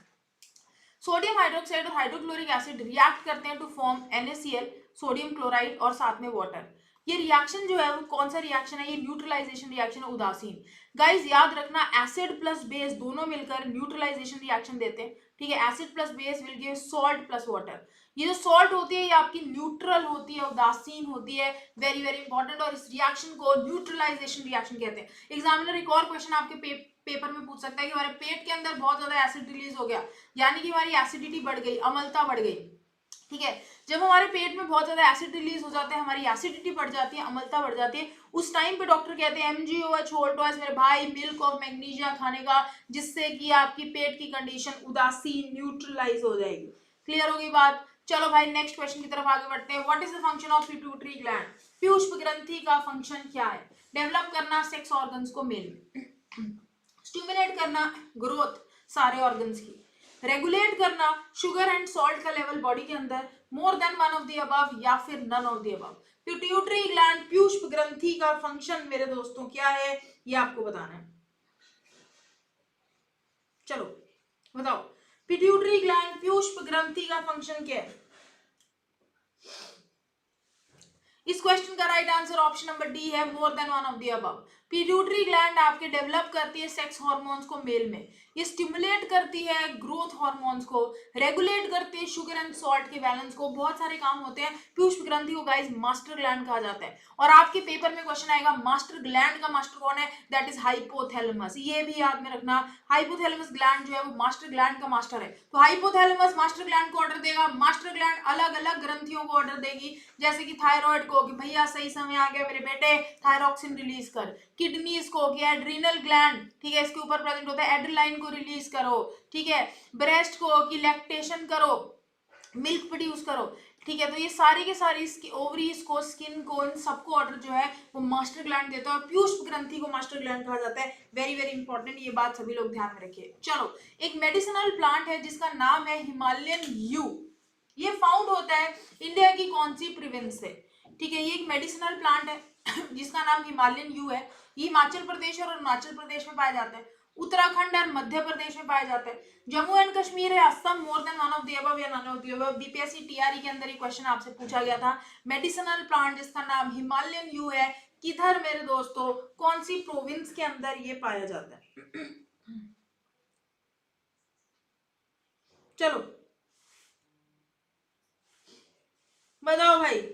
सोडियम हाइड्रोक्साइड और हाइड्रोक्लोरिक एसिड रिएक्ट करते हैं to form NaCl, sodium chloride और साथ में वाटर। ये रिएक्शन जो है वो कौन सा रिएक्शन है? ये न्यूट्रलाइजेशन रिएक्शन है, उदासीन। गाइस याद रखना एसिड प्लस बेस दोनों मिलकर न्यूट्रलाइजेशन रिएक्शन देते हैं, ठीक है। Acid plus base will give salt plus water. ये जो सॉल्ट होती है ये आपकी न्यूट्रल होती है, उदासीन होती है, वेरी वेरी इंपॉर्टेंट, और इस रिएक्शन को न्यूट्रलाइजेशन रिएक्शन कहते हैं। एग्जामिनर एक और क्वेश्चन आपके पेपर में पूछ सकता है कि हमारे पेट के अंदर बहुत ज्यादा एसिड रिलीज हो गया, यानी कि हमारी एसिडिटी बढ़ गई, अम्लता बढ़ गई, ठीक है। जब हमारे पेट में बहुत ज्यादा एसिड रिलीज हो जाता है, हमारी एसिडिटी बढ़ जाती है, अम्लता बढ़ जाती है, उस टाइम पे डॉक्टर कहते हैं MgOH होल टॉयज मेरे भाई मिल्क ऑफ मैग्नीशिया खाने का, जिससे कि आपकी पेट की कंडीशन उदासीन न्यूट्रलाइज हो जाएगी। क्लियर होगी बात? चलो भाई नेक्स्ट क्वेश्चन की तरफ आगे बढ़ते हैं। What is the function of pituitary gland? पीयूष ग्रंथि का फंक्शन क्या है? डेवलप करना सेक्स ऑर्गन्स को मेल में, स्टिमुलेट करना ग्रोथ सारे ऑर्गन्स की, रेगुलेट करना शुगर एंड सॉल्ट का लेवल बॉडी के अंदर, more than one of the above या फिर none of the above. Pituitary gland पीयूष ग्रंथि का फंक्शन मेरे दोस्तों क्या है ये आपको बताना है। चलो बताओ, पिट्यूटरी ग्लैंड पीयूष ग्रंथि का फंक्शन क्या है? इस क्वेश्चन का right answer option number D है, more than one of the above. Pituitary gland आपके डेवलप करती है सेक्स हार्मोन्स को मेल में, ये स्टिमुलेट करती है ग्रोथ हार्मोन्स को, रेगुलेट करती है शुगर एंड सॉल्ट के बैलेंस को, बहुत सारे काम होते हैं। पुष्प ग्रंथि को गाइस मास्टर ग्लैंड कहा जाता है। और आपके पेपर में क्वेश्चन आएगा मास्टर ग्लैंड का मास्टर कौन है, दैट इज हाइपोथैलेमस। ये भी याद में रखना, हाइपोथैलेमस ग्लैंड जो है वो मास्टर ग्लैंड का मास्टर है। तो हाइपोथैलेमस मास्टर ग्लैंड को ऑर्डर देगा, मास्टर ग्लैंड अलग अलग ग्रंथियों को ऑर्डर देगी, जैसे कि थायराइड को कि भैया सही समय आ गया मेरे बेटे, थायरॉक्सिन रिलीज कर। किडनीज को कि एड्रीनल ग्लैंड, ठीक है, इसके ऊपर प्रेजेंट होता है, एड्रेनालाइन को रिलीज करो, ठीक है। ब्रेस्ट को कि लैक्टेशन करो, मिल्क प्रोड्यूस करो, ठीक है। तो ये सारी के सारी इसकी ओवरीज को, स्किन को, इन सबको ऑर्डर जो है वो मास्टर ग्लैंड देता है, और पुष्प ग्रंथि को मास्टर ग्लैंड कहा जाता है। वेरी वेरी इंपॉर्टेंट, ये बात सभी लोग ध्यान में रखिए। चलो, एक मेडिसिनल प्लांट है जिसका नाम है हिमालयन यू। ये फाउंड होता है इंडिया की कौन सी प्रोविंस से, ठीक है। ये एक मेडिसिनल प्लांट है जिसका नाम हिमालयन यू है। ये हिमाचल प्रदेश और अरुणाचल प्रदेश में पाया जाता है, उत्तराखंड और मध्य प्रदेश में पाया जाता है, जम्मू एंड कश्मीर है, Assam, more than one of the above या none of the above. BPSC TRE के अंदर ये क्वेश्चन आपसे पूछा गया था। मेडिसिनल प्लांट जिसका नाम हिमालयन यू है, किधर मेरे दोस्तों, कौन सी प्रोविंस के अंदर ये पाया जाता है? चलो बताओ भाई।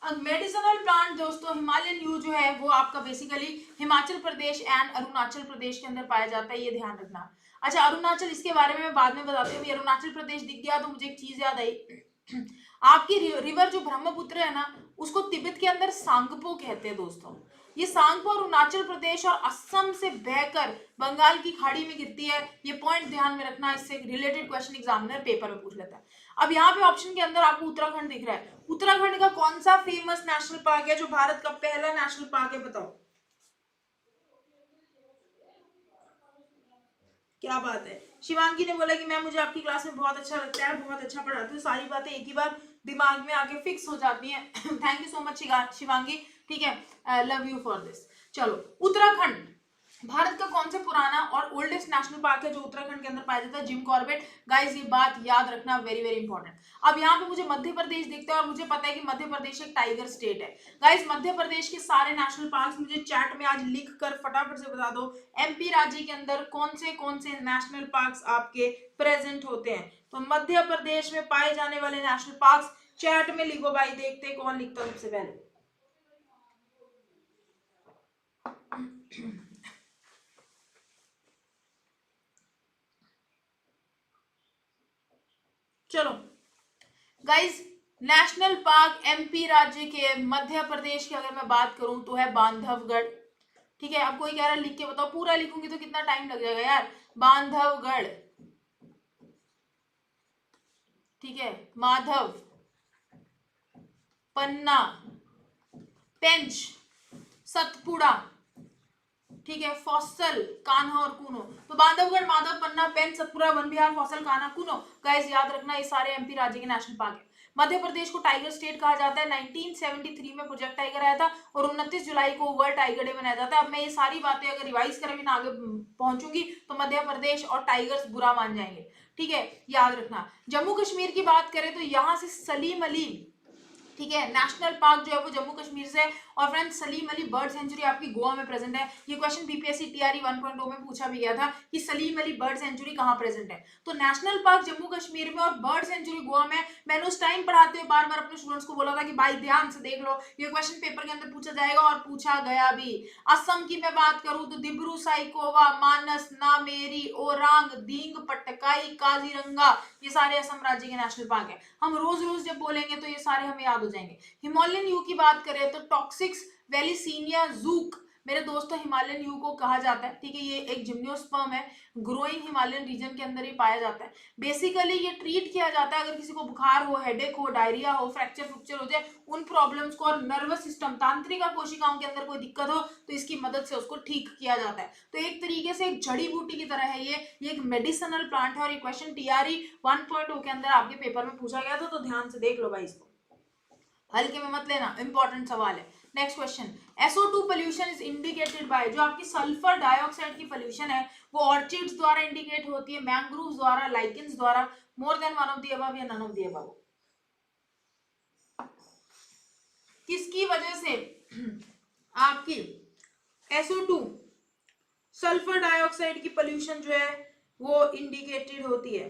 मेडिसिनल प्लांट दोस्तों हिमालयन यू जो है वो आपका बेसिकली हिमाचल प्रदेश एंड अरुणाचल प्रदेश के अंदर पाया जाता है, ये ध्यान रखना। अच्छा, अरुणाचल, इसके बारे में मैं बाद में बताती हूँ। अरुणाचल प्रदेश दिख गया तो मुझे एक चीज याद आई आपकी रिवर जो ब्रह्मपुत्र है ना, उसको तिब्बत के अंदर सांगपो कहते हैं दोस्तों। ये सांगपो अरुणाचल प्रदेश और असम से बहकर बंगाल की खाड़ी में गिरती है। ये पॉइंट ध्यान में रखना, इससे रिलेटेड क्वेश्चन एग्जामिनर पेपर में पूछ लेता है। अब यहाँ पे ऑप्शन के अंदर आपको उत्तराखंड दिख रहा है। उत्तराखंड का कौन सा फेमस नेशनल पार्क है जो भारत का पहला नेशनल पार्क है, बताओ। क्या बात है, शिवांगी ने बोला कि मैम मुझे आपकी क्लास में बहुत अच्छा लगता है, बहुत अच्छा पढ़ाते हो, सारी बातें एक ही बार दिमाग में आके फिक्स हो जाती हैं। Thank you so much Shivangi, ठीक है, लव यू फॉर दिस। चलो, उत्तराखंड भारत का कौन सा पुराना और ओल्डेस्ट नेशनल पार्क है जो उत्तराखंड के अंदर पाया जाता है, जिम कॉर्बेट। गाइस ये बात याद रखना, वेरी वेरी इंपॉर्टेंट। अब यहाँ पे मुझे मध्य प्रदेश दिखता है और मुझे पता है कि मध्य प्रदेश एक टाइगर स्टेट है। गाइस मध्य प्रदेश के सारे नेशनल पार्क मुझे चैट में आज लिख कर फटाफट से बता दो, एमपी राज्य के अंदर कौन से नेशनल पार्क आपके प्रेजेंट होते हैं। तो मध्य प्रदेश में पाए जाने वाले नेशनल पार्क चैट में लिखो भाई, देखते कौन लिखता है सबसे पहले। चलो गाइस, नेशनल पार्क एमपी राज्य के मध्य प्रदेश की अगर मैं बात करूं तो है बांधवगढ़, ठीक है। अब कोई कह रहा है लिख के बताओ, पूरा लिखूंगी तो कितना टाइम लग जाएगा यार। बांधवगढ़, ठीक है, माधव, पन्ना, पेंच, सतपुड़ा, ठीक है, फॉसल, कान्हा और कूनो। तो बांधवगढ़, माधव, पन्ना, पेंच, सतपुड़ा, वन विहार, फॉसल, कान्हा, कूनो। गाइस याद रखना, ये सारे एमपी राज्य के नेशनल पार्क है। मध्य प्रदेश को टाइगर स्टेट कहा जाता है। 1973 में प्रोजेक्ट टाइगर आया था और 29 जुलाई को वर्ल्ड टाइगर डे मनाया जाता है। अब मैं ये सारी बातें अगर रिवाइज कर बिना आगे पहुंचूंगी तो मध्य प्रदेश और टाइगर्स बुरा मान जाएंगे, ठीक है, याद रखना। जम्मू कश्मीर की बात करें तो यहाँ से सलीम अली, ठीक है, नेशनल पार्क जो है वो जम्मू कश्मीर से। और friends Salim Ali bird century आपकी गोवा में प्रेजेंट है। ये क्वेश्चन बीपीएससी टीआरई 1.0 में पूछा भी गया था कि सलीम अली बर्ड सेंचुरी कहाँ प्रेजेंट है। तो नेशनल पार्क जम्मू कश्मीर में और बर्ड सेंचुरी गोवा में। मैंने उस टाइम पढ़ाते हुए बार बार अपने स्टूडेंट्स को बोला था कि भाई ध्यान से देख लो, ये क्वेश्चन पेपर के अंदर पूछा जाएगा और पूछा गया भी। असम की मैं बात करूं तो दिब्रू साइकोवा, मानस, नामेरी, ओरांग, दींग पटकाई, काजीरंगा, ये सारे असम राज्य के नेशनल पार्क है। हम रोज रोज जब बोलेंगे तो ये सारे हमें याद हो जाएंगे। हिमालयन यू की बात करें तो टॉक्सिक्स वेलिसीनिया जूक मेरे दोस्तों हिमालयन यू को कहा जाता है, ठीक है। ये एक जिम्नोस्पर्म है, ग्रोइंग हिमालयन रीजन के अंदर ही पाया जाता है। बेसिकली ये ट्रीट किया जाता है अगर किसी को बुखार हो, हेडेक हो, डायरिया हो, फ्रैक्चर फ्रैक्चर हो जाए, उन प्रॉब्लम्स को, और नर्वस सिस्टम, तांत्रिका कोशिकाओं के अंदर कोई दिक्कत हो तो इसकी मदद से उसको ठीक किया जाता है। तो एक तरीके से एक जड़ी बूटी की तरह है ये एक मेडिसिनल प्लांट है। और ये क्वेश्चन टीआरई 1.0 के अंदर आपके पेपर में पूछा गया था, तो ध्यान से देख लो भाई इसको। हल्के में मत लेना, इंपॉर्टेंट सवाल है। Next question, SO2 pollution is indicated by, जो आपकी सल्फर डाइऑक्साइड की पोल्यूशन है वो ऑर्चिड्स द्वारा इंडिकेट होती है, मैंग्रोव्स द्वारा, लाइकेंस द्वारा, मोर than one of the above या नन ऑफ द अबव? किसकी वजह से आपकी SO2 सल्फर डाइऑक्साइड की पोल्यूशन जो है वो इंडिकेटेड होती है?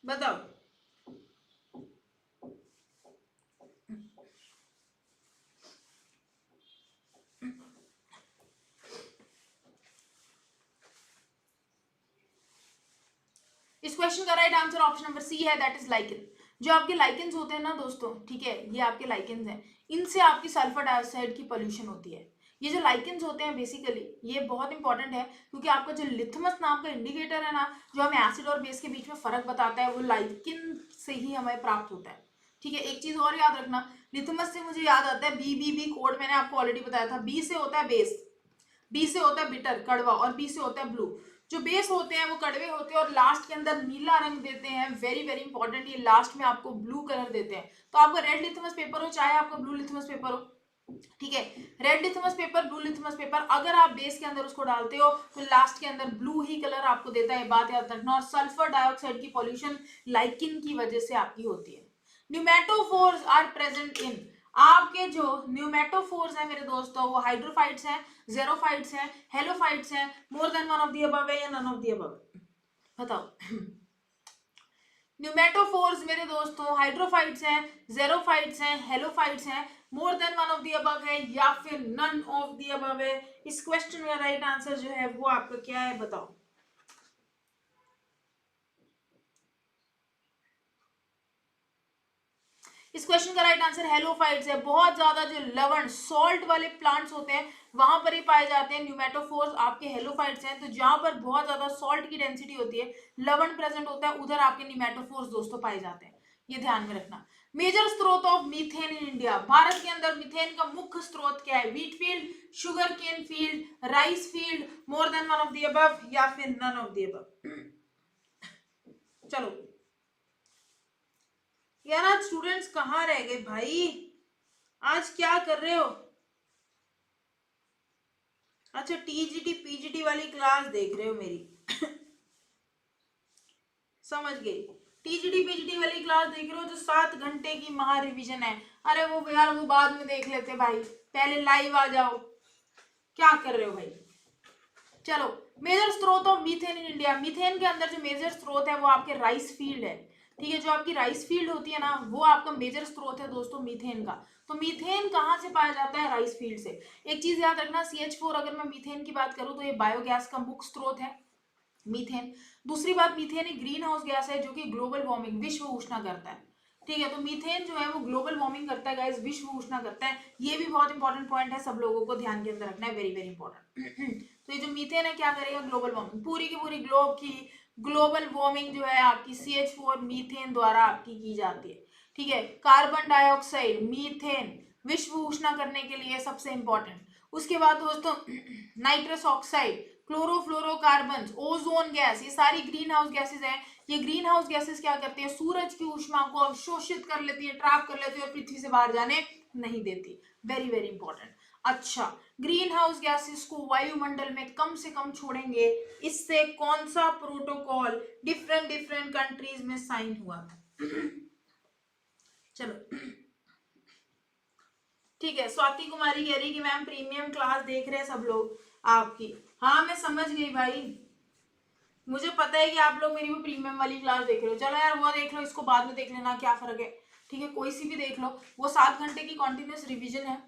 बताओ। इस क्वेश्चन का right answer option number C है, दैट इज लाइकेन। जो आपके लाइकेंस होते हैं ना दोस्तों, ठीक है, ये आपके लाइकेंस हैं, इनसे आपकी सल्फर डाइऑक्साइड की पोल्यूशन होती है। ये जो लाइकेंस होते हैं बेसिकली ये बहुत इंपॉर्टेंट है, क्योंकि आपका जो लिथमस नाम का इंडिकेटर है ना, जो हमें एसिड और बेस के बीच में फर्क बताता है, वो लाइकेन से ही हमें प्राप्त होता है। ठीक है, एक चीज और याद रखना, लिथमस से मुझे याद आता है BBB कोड, मैंने आपको ऑलरेडी बताया था। बी से होता है बेस, बी से होता है बिटर कड़वा, और बी से होता है ब्लू। जो बेस होते हैं वो कड़वे होते हैं और लास्ट के अंदर नीला रंग देते हैं, वेरी वेरी इंपॉर्टेंट, ये लास्ट में आपको ब्लू कलर देते हैं। तो आपका रेड लिथमस पेपर हो चाहे आपका ब्लू लिथमस पेपर हो, ठीक है, red litmus paper, blue litmus paper, अगर आप बेस के अंदर उसको डालते हो तो लास्ट के अंदर ब्लू ही कलर आपको देता है, बात याद रखना। और सल्फर डाइऑक्साइड की पॉल्यूशन लाइकिन की वजह से आपकी होती है। न्यूमेटोफोर्स आर प्रेजेंट इन, आपके जो न्यूमेटोफोर्स है मेरे दोस्तों वो हाइड्रोफाइट्स हैं, जेरोफाइट्स हैं, हेलोफाइट्स हैं, मोर than one of the above है या नन ऑफ द अबव? बताओ। न्यूमेटोफोर्स मेरे दोस्तों हाइड्रोफाइट्स हैं, जेरोफाइट्स हैं, हेलोफाइट्स हैं, मोर than one of the above है या फिर नन ऑफ द अबव है? इस क्वेश्चन का राइट आंसर जो है वो आपका क्या है, बताओ। इस क्वेश्चन का राइट आंसर हेलोफाइट्स है। बहुत ज्यादा जो लवण सॉल्ट वाले प्लांट्स होते हैं वहां पर ही पाए जाते हैं न्यूमेटोफोर्स, आपके हेलोफाइट्स हैं। तो जहां पर बहुत ज्यादा सॉल्ट की डेंसिटी होती है, लवण प्रेजेंट होता है, उधर आपके न्यूमेटोफोर्स दोस्तों पाए जाते हैं, ये ध्यान में रखना। मेजर स्रोत of methane in India, Bharat के अंदर मीथेन का मुख्य स्रोत क्या है? Wheat field, sugarcane field, rice field, more than one of the above या फिर नन ऑफ द अबव? चलो यार, आज स्टूडेंट्स कहाँ रह गए भाई, आज क्या कर रहे हो? अच्छा, TGT PGT वाली क्लास देख रहे हो मेरी? समझ गई, TGT PGT वाली क्लास देख रहे हो जो 7 घंटे की महा रिवीजन है। अरे वो यार वो बाद में देख लेते भाई, पहले लाइव आ जाओ, क्या कर रहे हो भाई? चलो, मेजर स्रोत of methane in India, methane के अंदर जो मेजर स्रोत है वो आपके राइस फील्ड है। ठीक है, जो आपकी राइस फील्ड होती है ना वो आपका मेजर स्रोत है दोस्तों मीथेन का। तो मीथेन कहाँ से पाया जाता है? राइस फील्ड से। एक चीज याद रखना, CH4, अगर मैं मीथेन की बात करूं तो ये बायोगैस का मुख्य स्रोत है मीथेन। दूसरी बात, मीथेन एक ग्रीन हाउस गैस है जो कि ग्लोबल वार्मिंग, विश्व उष्णा करता है। ठीक है, तो मीथेन जो है वो ग्लोबल वार्मिंग करता है गाइस, विश्व उष्णा करता है। ये भी बहुत इंपॉर्टेंट पॉइंट है, सब लोगों को ध्यान के अंदर रखना है, वेरी वेरी इंपॉर्टेंट। तो ये जो मीथेन है क्या करेगा? ग्लोबल वार्मिंग, पूरी की पूरी ग्लोब की ग्लोबल वार्मिंग जो है आपकी CH4 मीथेन द्वारा आपकी की जाती है। ठीक है, कार्बन डाइऑक्साइड, मीथेन विश्व उष्णा करने के लिए सबसे इंपॉर्टेंट। उसके बाद दोस्तों nitrous oxide, chlorofluorocarbon, ozone gas, ये सारी ग्रीन हाउस गैसेज हैं। ये ग्रीन हाउस गैसेज क्या करती है? सूरज की ऊष्मा को अवशोषित कर लेती है, ट्रैप कर लेती है और पृथ्वी से बाहर जाने नहीं देती, वेरी वेरी इंपॉर्टेंट। अच्छा, ग्रीन हाउस गैसेस को वायुमंडल में कम से कम छोड़ेंगे, इससे कौन सा प्रोटोकॉल डिफरेंट डिफरेंट कंट्रीज में साइन हुआ था? चलो ठीक है, स्वाति कुमारी कह रही कि मैम प्रीमियम क्लास देख रहे हैं सब लोग आपकी। हाँ मैं समझ गई भाई, मुझे पता है कि आप लोग मेरी वो प्रीमियम वाली क्लास देख रहे हो। चलो यार वो देख लो, इसको बाद में देख लेना, क्या फर्क है। ठीक है, कोई सी भी देख लो, वो 7 घंटे की कॉन्टिन्यूस रिविजन है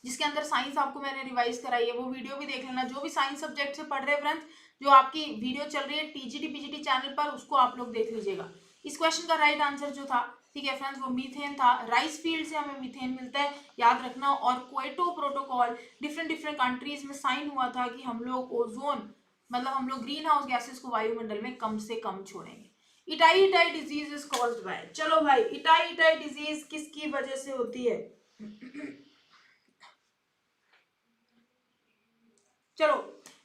जिसके अंदर साइंस आपको मैंने रिवाइज कराई है, वो वीडियो भी देख लेना। जो भी साइंस सब्जेक्ट से पढ़ रहे हैं फ्रेंड्स, जो आपकी वीडियो चल रही है TGT PGT चैनल पर, उसको आप लोग देख लीजिएगा। इस क्वेश्चन का राइट आंसर जो था, ठीक है फ्रेंड्स, वो मीथेन था। राइस फील्ड से हमें मीथेन मिलता है, याद रखना। और Kyoto protocol different different countries में साइन हुआ था कि हम लोग ओजोन, मतलब हम लोग ग्रीन हाउस गैसेस को वायुमंडल में कम से कम छोड़ेंगे। Itai itai disease is caused bye, चलो भाई, इटाई इटाई डिजीज किसकी वजह से होती है? चलो,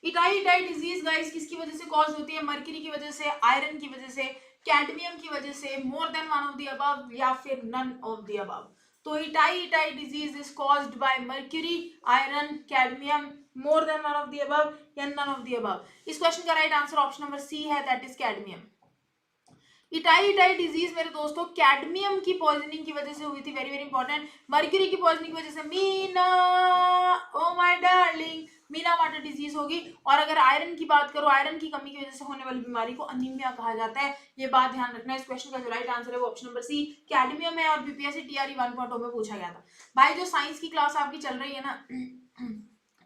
इटाई इटाई डिजीज गाइस किसकी वजह से कॉज होती है? मर्क्यूरी की वजह से, आयरन की वजह से, कैडमियम की वजह से, more than one of the above या फिर नन ऑफ द अबव। तो itai itai disease is caused by mercury, iron, cadmium, more than one of the above या नन ऑफ द अबव। इस क्वेश्चन का right answer option number C है, that is cadmium. Itai itai disease मेरे दोस्तों कैडमियम की पॉइजनिंग की वजह से हुई थी, वेरी वेरी इंपॉर्टेंट। मर्क्यूरी की पॉइजनिंग की वजह से Meena, oh my darling, Meena water disease होगी। और अगर आयरन की बात करो, आयरन की कमी की वजह से होने वाली बीमारी को अनीमिया कहा जाता है। ये बात ध्यान रखना है। इस क्वेश्चन का जो राइट आंसर है वो ऑप्शन नंबर सी कैडमियम है और बीपीएससी टीआरई 1.0 में पूछा गया था। भाई जो साइंस की क्लास आपकी चल रही है ना,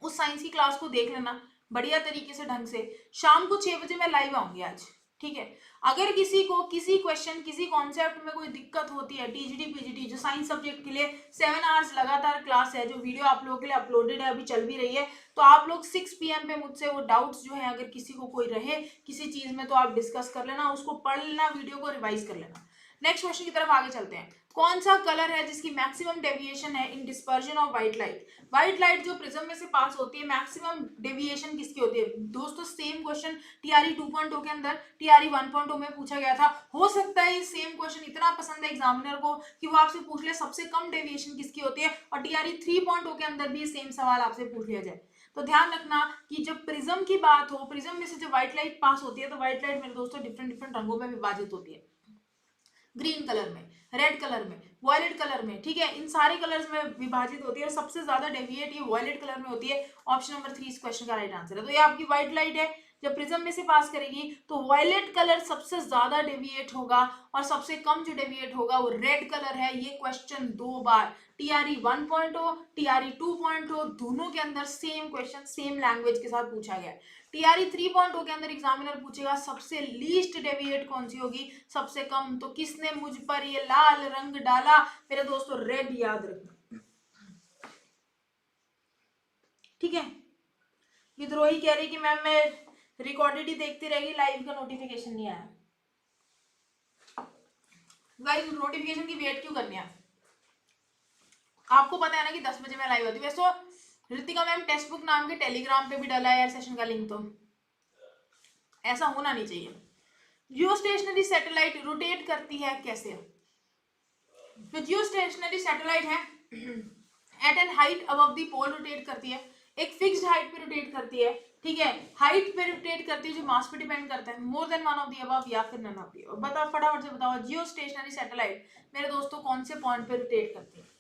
उस साइंस की क्लास को देख लेना बढ़िया तरीके से, ढंग से। शाम को 6 बजे मैं लाइव आऊंगी आज, ठीक है। अगर किसी को किसी क्वेश्चन किसी कॉन्सेप्ट में कोई दिक्कत होती है, टीजीटी पीजीटी जो साइंस सब्जेक्ट के लिए 7 आवर्स लगातार क्लास है, जो वीडियो आप लोगों के लिए अपलोडेड है, अभी चल भी रही है, तो आप लोग 6 PM पे मुझसे वो डाउट्स जो है, अगर किसी को कोई रहे किसी चीज में, तो आप डिस्कस कर लेना, उसको पढ़ लेना, वीडियो को रिवाइज कर लेना। नेक्स्ट क्वेश्चन की तरफ आगे चलते हैं। कौन सा कलर है जिसकी मैक्सिमम डेविएशन है in dispersion of white light? White light जो प्रिज्म में से पास होती है, मैक्सिमम डेविएशन किसकी होती है? दोस्तों सेम क्वेश्चन टीआरई 2.0 के अंदर टीआरई 1.0 में पूछा गया था। हो सकता है सेम क्वेश्चन इतना पसंद है एग्जामिनर को कि वो आपसे पूछ ले सबसे कम डेविएशन किसकी होती है, और टीआरई 3.0 के अंदर भी सेम सवाल आपसे पूछ लिया जाए। तो ध्यान रखना कि जब प्रिज्म की बात हो, प्रिज्म में से जब व्हाइट लाइट पास होती है, तो व्हाइट लाइट मेरे दोस्तों डिफरेंट डिफरेंट रंगों में विभाजित होती है। ग्रीन कलर में, रेड कलर में, वॉयलेट कलर में, ठीक है, इन सारे कलर्स में विभाजित होती है और सबसे ज्यादा डेविएट ये वॉयलेट कलर में होती है। ऑप्शन नंबर 3 इस क्वेश्चन का राइट आंसर है। तो ये आपकी व्हाइट लाइट है, जब प्रिज्म में से पास करेगी तो वॉयलेट कलर सबसे ज्यादा डेविएट होगा और सबसे कम जो डेविएट होगा वो रेड कलर है। ये क्वेश्चन 2 बार टीआरई 1.0 टीआरई 2.0 दोनों के अंदर सेम क्वेश्चन सेम लैंग्वेज के साथ पूछा गया है। टीआरई 3.0 के अंदर एग्जामिनर पूछेगा सबसे लीस्ट डेविएट कौन सी होगी, सबसे कम। तो किसने मुझ पर ये लाल रंग डाला? मेरे दोस्तों रेड याद रखना, ठीक है। विद्रोही कह रही कि मैम मैं रिकॉर्डेड ही देखती रहेगी, लाइव का नोटिफिकेशन नहीं आया। गाइस नोटिफिकेशन की वेट क्यों करनी है? आपको पता है ना कि 10 बजे मैं लाइव आती हूँ। वैसे ऋतिका मैम टेक्स्ट बुक नाम के टेलीग्राम पे भी डाला है यार सेशन का लिंक, तो ऐसा होना नहीं चाहिए। जियो स्टेशनरी सैटेलाइट रोटेट करती है कैसे? जो जियो स्टेशनरी सैटेलाइट है at an height above the pole rotate करती है, एक फिक्स्ड हाइट पे रोटेट करती है, ठीक है, हाइट पे रोटेट करती है जो मास पे डिपेंड करता है, more than one of the above या फिर नन ऑफ द अबव। बताओ फटाफट से बताओ, जियो स्टेशनरी सैटेलाइट मेरे दोस्तों कौन से पॉइंट पे रोटेट करती है?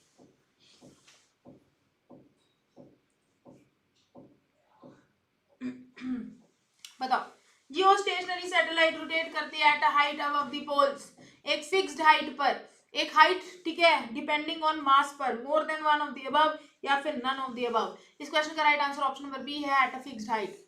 बताओ। जियो स्टेशनरी सैटेलाइट रोटेट करती है at a height above the poles, एक फिक्स्ड हाइट पर, एक हाइट, ठीक है, डिपेंडिंग ऑन मास पर, more than one of the above या फिर नन ऑफ द अबव। इस क्वेश्चन का right answer option number B है, एट अ फिक्स्ड हाइट।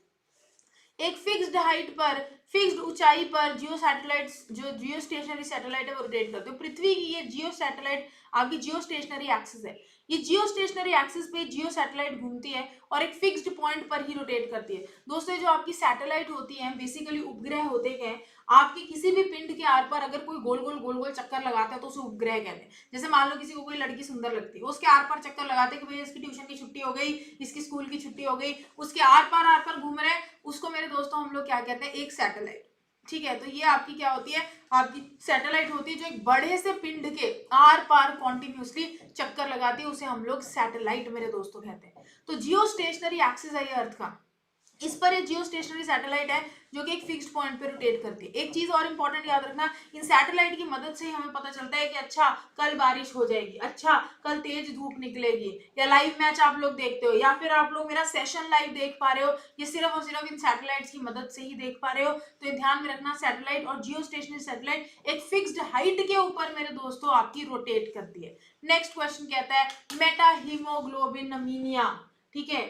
एक फिक्स्ड हाइट पर, फिक्स्ड ऊंचाई पर जियो सैटेलाइट्स, जो जियो स्टेशनरी सैटेलाइट है वो रोटेट करते हैं। पृथ्वी की ये जियो सैटेलाइट आपकी जियो स्टेशनरी एक्सिस है, ये जियो स्टेशनरी एक्सिस पे जियो सैटेलाइट घूमती है और एक फिक्स्ड पॉइंट पर ही रोटेट करती है। दोस्तों जो आपकी सैटेलाइट होती है बेसिकली उपग्रह होते हैं, आपके किसी भी पिंड के आर पर अगर कोई गोल गोल चक्कर लगाता है तो उसे उपग्रह कहते हैं। जैसे मान लो किसी को कोई लड़की सुंदर लगती है, उसके आर पार चक्कर लगाते हैं कि भैया इसकी ट्यूशन की छुट्टी हो गई, इसकी स्कूल की छुट्टी हो गई, उसके आर पार घूम रहे हैं, उसको मेरे दोस्तों हम लोग क्या कहते हैं? एक सैटेलाइट, ठीक है। तो ये आपकी क्या होती है? आपकी सैटेलाइट होती है जो एक बड़े से पिंड के आर पार कॉन्टिन्यूसली चक्कर लगाती है, उसे हम लोग सैटेलाइट मेरे दोस्तों कहते हैं। तो जियो स्टेशनरी एक्सिस है ये अर्थ का, इस पर एक जियो स्टेशनरी सैटेलाइट है जो कि एक फिक्स्ड पॉइंट पे रोटेट करती है। एक चीज और इंपॉर्टेंट याद रखना, इन सैटेलाइट की मदद से ही हमें पता चलता है कि अच्छा कल बारिश हो जाएगी, अच्छा कल तेज धूप निकलेगी, या लाइव मैच आप लोग देखते हो, या फिर आप लोग मेरा सेशन लाइव देख पा रहे हो, ये सिर्फ और सिर्फ इन सैटेलाइट्स की मदद से ही देख पा रहे हो। तो ये ध्यान में रखना, सैटेलाइट और जियो स्टेशनरी सैटेलाइट एक फिक्स्ड हाइट के ऊपर मेरे दोस्तों आपकी रोटेट करती है। नेक्स्ट क्वेश्चन कहता है मेटा हीमोग्लोबिनमीनिया, ठीक है,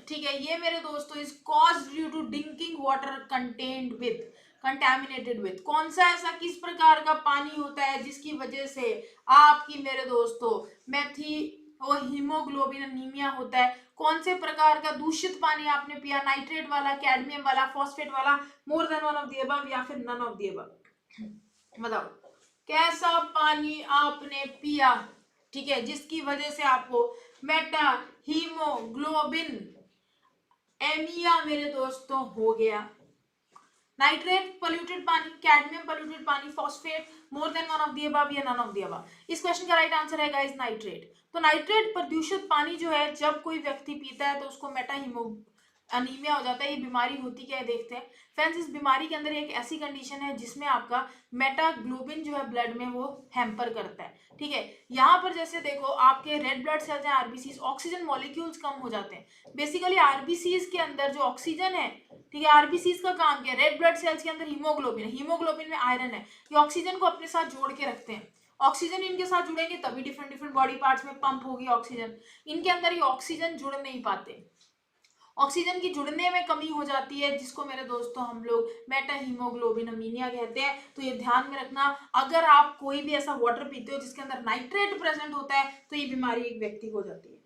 ठीक है, ये मेरे दोस्तों is caused due to drinking water contained with contaminated with. कौन सा ऐसा किस प्रकार का पानी होता है जिसकी वजह से आपकी मेरे दोस्तों मेथी और हीमोग्लोबिन अनीमिया होता है? कौन से प्रकार का दूषित पानी आपने पिया? नाइट्रेट वाला, कैडमियम वाला, फॉस्फेट वाला, मोर than one of the above या फिर नन ऑफ द अबव? बताओ कैसा पानी आपने पिया, ठीक है, जिसकी वजह से आपको मेटा हीमोग्लोबिन एमिया मेरे दोस्तों हो गया। नाइट्रेट पोल्यूटेड पानी, कैडमियम पोल्यूटेड पानी, phosphate, more than one of the above या नन ऑफ द अबव। इस क्वेश्चन का राइट आंसर है गाइस नाइट्रेट। तो नाइट्रेट प्रदूषित पानी जो है जब कोई व्यक्ति पीता है तो उसको अनीमिया हो जाता है। ये बीमारी होती क्या है देखते हैं फ्रेंड्स। इस बीमारी के अंदर एक ऐसी कंडीशन है जिसमें आपका मेटाग्लोबिन जो है ब्लड में वो हैम्पर करता है, ठीक है। यहाँ पर जैसे देखो आपके रेड ब्लड सेल्स हैं आरबीसीज, ऑक्सीजन मॉलिक्यूल्स कम हो जाते हैं। बेसिकली आरबीसीज के अंदर जो ऑक्सीजन है, ठीक है, आरबीसीज का काम क्या है, रेड ब्लड सेल्स के अंदर हीमोग्लोबिन है, हीमोग्लोबिन में आयरन है, ये ऑक्सीजन को अपने साथ जोड़ के रखते हैं। ऑक्सीजन इनके साथ जुड़ेंगे तभी डिफरेंट डिफरेंट बॉडी पार्ट्स में पंप होगी ऑक्सीजन। इनके अंदर ये ऑक्सीजन जुड़ नहीं पाते, ऑक्सीजन की जुड़ने में कमी हो जाती है, जिसको मेरे दोस्तों हम लोग मेटा हीमोग्लोबिनमीनिया कहते हैं। तो ये ध्यान में रखना, अगर आप कोई भी ऐसा वाटर पीते हो जिसके अंदर नाइट्रेट प्रेजेंट होता है तो ये बीमारी एक व्यक्ति को हो जाती है।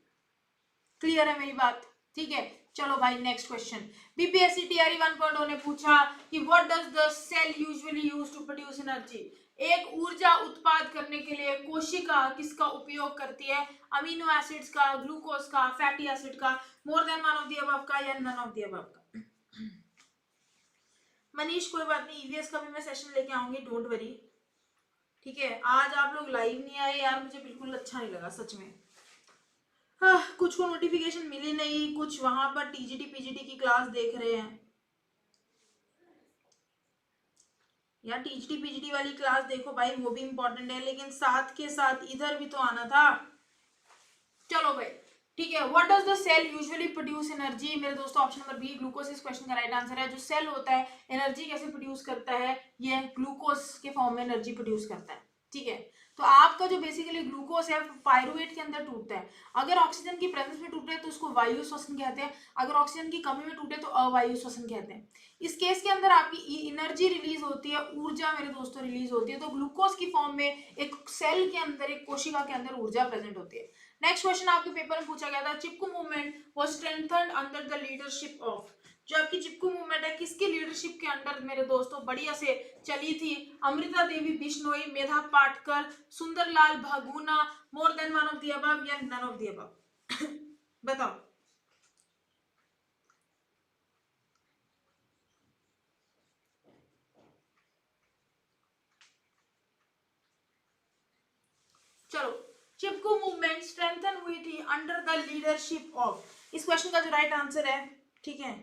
क्लियर है मेरी बात, ठीक है। चलो भाई नेक्स्ट क्वेश्चन। बीपीएससी टीआरई 1.0 ने पूछा कि what does the cell usually use to produce energy. एक ऊर्जा उत्पाद करने के लिए कोशिका किसका उपयोग करती है, अमीनो एसिड्स का, ग्लूकोज का, फैटी एसिड का, मोर than one of the above का या नन ऑफ द अबव का। मनीष कोई बात नहीं, ईवीएस का भी मैं सेशन लेके आऊंगी, डोंट वरी, ठीक है। आज आप लोग लाइव नहीं आए यार, मुझे बिल्कुल अच्छा नहीं लगा सच में। कुछ को नोटिफिकेशन मिली नहीं, कुछ वहां पर टीजीटी पीजीटी की क्लास देख रहे हैं या टीजीटी पीजीटी वाली क्लास देखो भाई, वो भी इंपॉर्टेंट है, लेकिन साथ के साथ इधर भी तो आना था। चलो भाई ठीक है। What does the cell usually produce energy, मेरे दोस्तों ऑप्शन नंबर बी ग्लूकोज इस क्वेश्चन का राइट आंसर है। जो सेल होता है एनर्जी कैसे प्रोड्यूस करता है, ये ग्लूकोज के फॉर्म में एनर्जी प्रोड्यूस करता है, ठीक है। तो आपका जो बेसिकली ग्लूकोज है पायरुवेट के अंदर टूटता है। अगर ऑक्सीजन की प्रेजेंस में टूटे तो उसको वायु श्वसन कहते हैं, अगर ऑक्सीजन की कमी में टूटे तो अवायु श्वसन कहते हैं। इस केस के अंदर आपकी एनर्जी रिलीज होती है, ऊर्जा मेरे दोस्तों रिलीज होती है। तो ग्लूकोज की फॉर्म में एक सेल के अंदर, एक कोशिका के अंदर ऊर्जा प्रेजेंट होती है। नेक्स्ट क्वेश्चन आपके पेपर में पूछा गया था, Chipko movement was strengthened under the leadership of. जो आपकी चिपकू मूवमेंट है किसके लीडरशिप के अंडर मेरे दोस्तों बढ़िया से चली थी, Amrita Devi Bishnoi, Medha Patkar, Sunderlal Bahuguna, more than one of the above या नन ऑफ द अबव। बताओ। चलो, चिपकू मूवमेंट स्ट्रेंथन हुई थी अंडर द लीडरशिप ऑफ, इस क्वेश्चन का जो राइट आंसर है, ठीक है,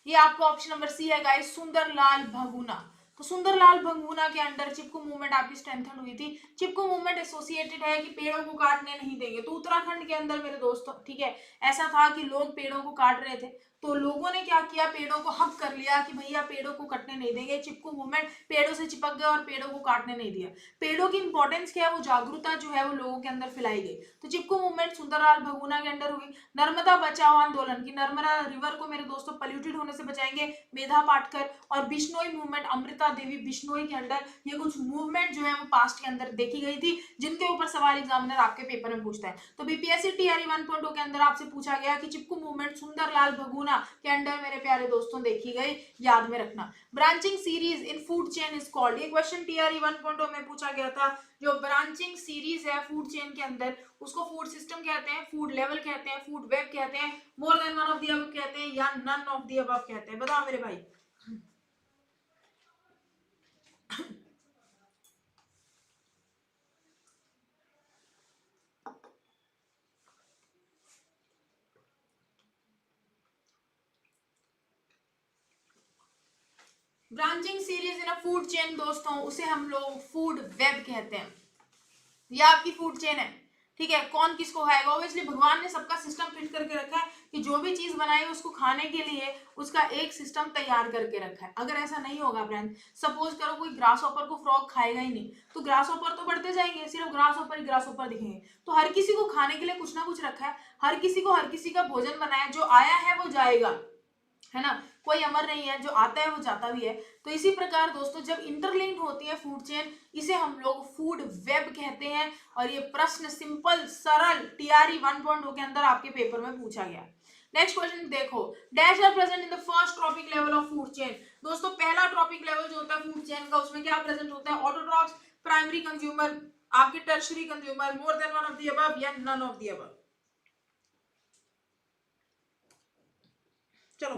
ये आपका ऑप्शन नंबर सी है गाइस, सुंदरलाल भगुना। तो सुंदरलाल भगुना के अंडर चिपकू मूवमेंट आपकी स्ट्रेंथन हुई थी। चिपकू मूवमेंट एसोसिएटेड है कि पेड़ों को काटने नहीं देंगे। तो उत्तराखंड के अंदर मेरे दोस्तों, ठीक है, ऐसा था कि लोग पेड़ों को काट रहे थे, तो लोगों ने क्या किया, पेड़ों को हक कर लिया कि भैया पेड़ों को कटने नहीं देंगे। चिपकू मूवमेंट पेड़ों से चिपक गया और पेड़ों को काटने नहीं दिया। पेड़ों की इंपॉर्टेंस क्या है, वो जागरूकता जो है वो लोगों के अंदर फैलाई गई। तो चिपकू मूवमेंट सुंदरलाल भगुना के अंडर हुई। नर्मदा बचाओ आंदोलन की नर्मदा रिवर को मेरे दोस्तों पॉल्यूटेड होने से बचाएंगे, मेधा पाटकर। और बिश्नोई मूवमेंट अमृता देवी बिश्नोई के अंडर, ये कुछ मूवमेंट जो है वो पास्ट के अंदर देखी गई थी, जिनके ऊपर सवाल एग्जामिनर आपके पेपर में पूछता है। तो बीपीएससी टीआरई 1.0 के अंदर आपसे पूछा गया कि चिपकू मूवमेंट सुंदरलाल भगुना के अंडर मेरे प्यारे दोस्तों देखी गई, याद में रखना। Branching series in food chain is called, ये क्वेश्चन टीआरई 1.0 में पूछा गया था। जो ब्रांचिंग सीरीज है फूड चेन के अंदर, उसको फूड सिस्टम कहते हैं, फूड लेवल कहते हैं, फूड वेब कहते हैं, मोर than one of the above कहते हैं या नन ऑफ द अबव कहते हैं। बताओ मेरे भाई। Branching series in a food chain दोस्तों, उसे हम लोग फूड वेब कहते हैं। ये आपकी फूड चेन है, ठीक है। कौन किसको खाएगा, ऑब्वियसली भगवान ने सबका सिस्टम फिट करके रखा है कि जो भी चीज बनाई है उसको खाने के लिए उसका एक सिस्टम तैयार करके रखा है। अगर ऐसा नहीं होगा फ्रेंड, सपोज करो कोई ग्रास ऑपर को फ्रॉग खाएगा ही नहीं, तो ग्रास ऑपर तो बढ़ते जाएंगे, सिर्फ ग्रास ऑपर ही ग्रास ऑपर दिखेंगे। तो हर किसी को खाने के लिए कुछ ना कुछ रखा है, हर किसी को हर किसी का भोजन बनाया, जो आया है वो जाएगा, है ना, कोई अमर नहीं है, जो आता है वो जाता भी है। तो इसी प्रकार दोस्तों जब इंटरलिंक्ड होती है फूड चेन, इसे हम लोग फूड वेब कहते हैं। और ये प्रश्न सिंपल सरल टीआरई 1.0 के अंदर आपके पेपर में पूछा गया। नेक्स्ट क्वेश्चन देखो, dash are present in the first trophic level of food chain. दोस्तों पहला ट्रॉपिक लेवल जो होता है फूड चेन का, उसमें क्या प्रेजेंट होता है, ऑटोट्रॉफ्स, प्राइमरी कंज्यूमर, आपके tertiary consumer, more than one of the above या नन ऑफ द अबव। चलो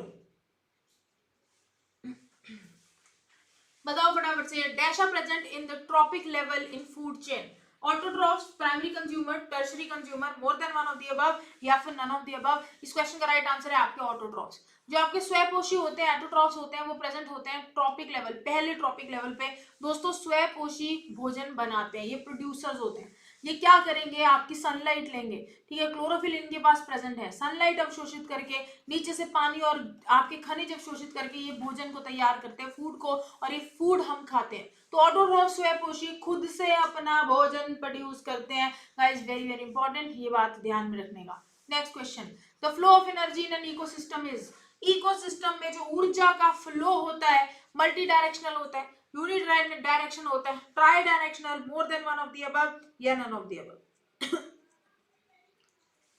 बताओ फटाफट से, dash are present in the trophic level in food chain, autotrophs, primary consumer, tertiary consumer, more than one of the above या फिर नन ऑफ द अबव। इस क्वेश्चन का राइट आंसर है आपके ऑटोट्रॉफ्स। जो आपके स्वयंपोषी होते हैं, ऑटोट्रॉफ्स होते हैं, वो प्रेजेंट होते हैं ट्रॉपिक लेवल, पहले ट्रॉपिक लेवल पे। दोस्तों स्वयंपोषी भोजन बनाते हैं, ये प्रोड्यूसर्स होते हैं। ये क्या करेंगे, आपकी सनलाइट लेंगे, ठीक है, क्लोरोफिल इनके पास प्रेजेंट है, सनलाइट अवशोषित करके नीचे से पानी और आपके खनिज अवशोषित करके ये भोजन को तैयार करते हैं, फूड को, और ये फूड हम खाते हैं। तो ऑटोट्रॉफ स्वयंपोषी खुद से अपना भोजन प्रोड्यूस करते हैं। गाइस वेरी वेरी इंपॉर्टेंट, ये बात ध्यान में रखने का। Next question, the flow of energy in an ecosystem is, ecosystem में जो ऊर्जा का फ्लो होता है मल्टी डायरेक्शनल होता है, यूनिट डायरेक्शन होता है, try directional, more than one of the above या नन ऑफ द अबव।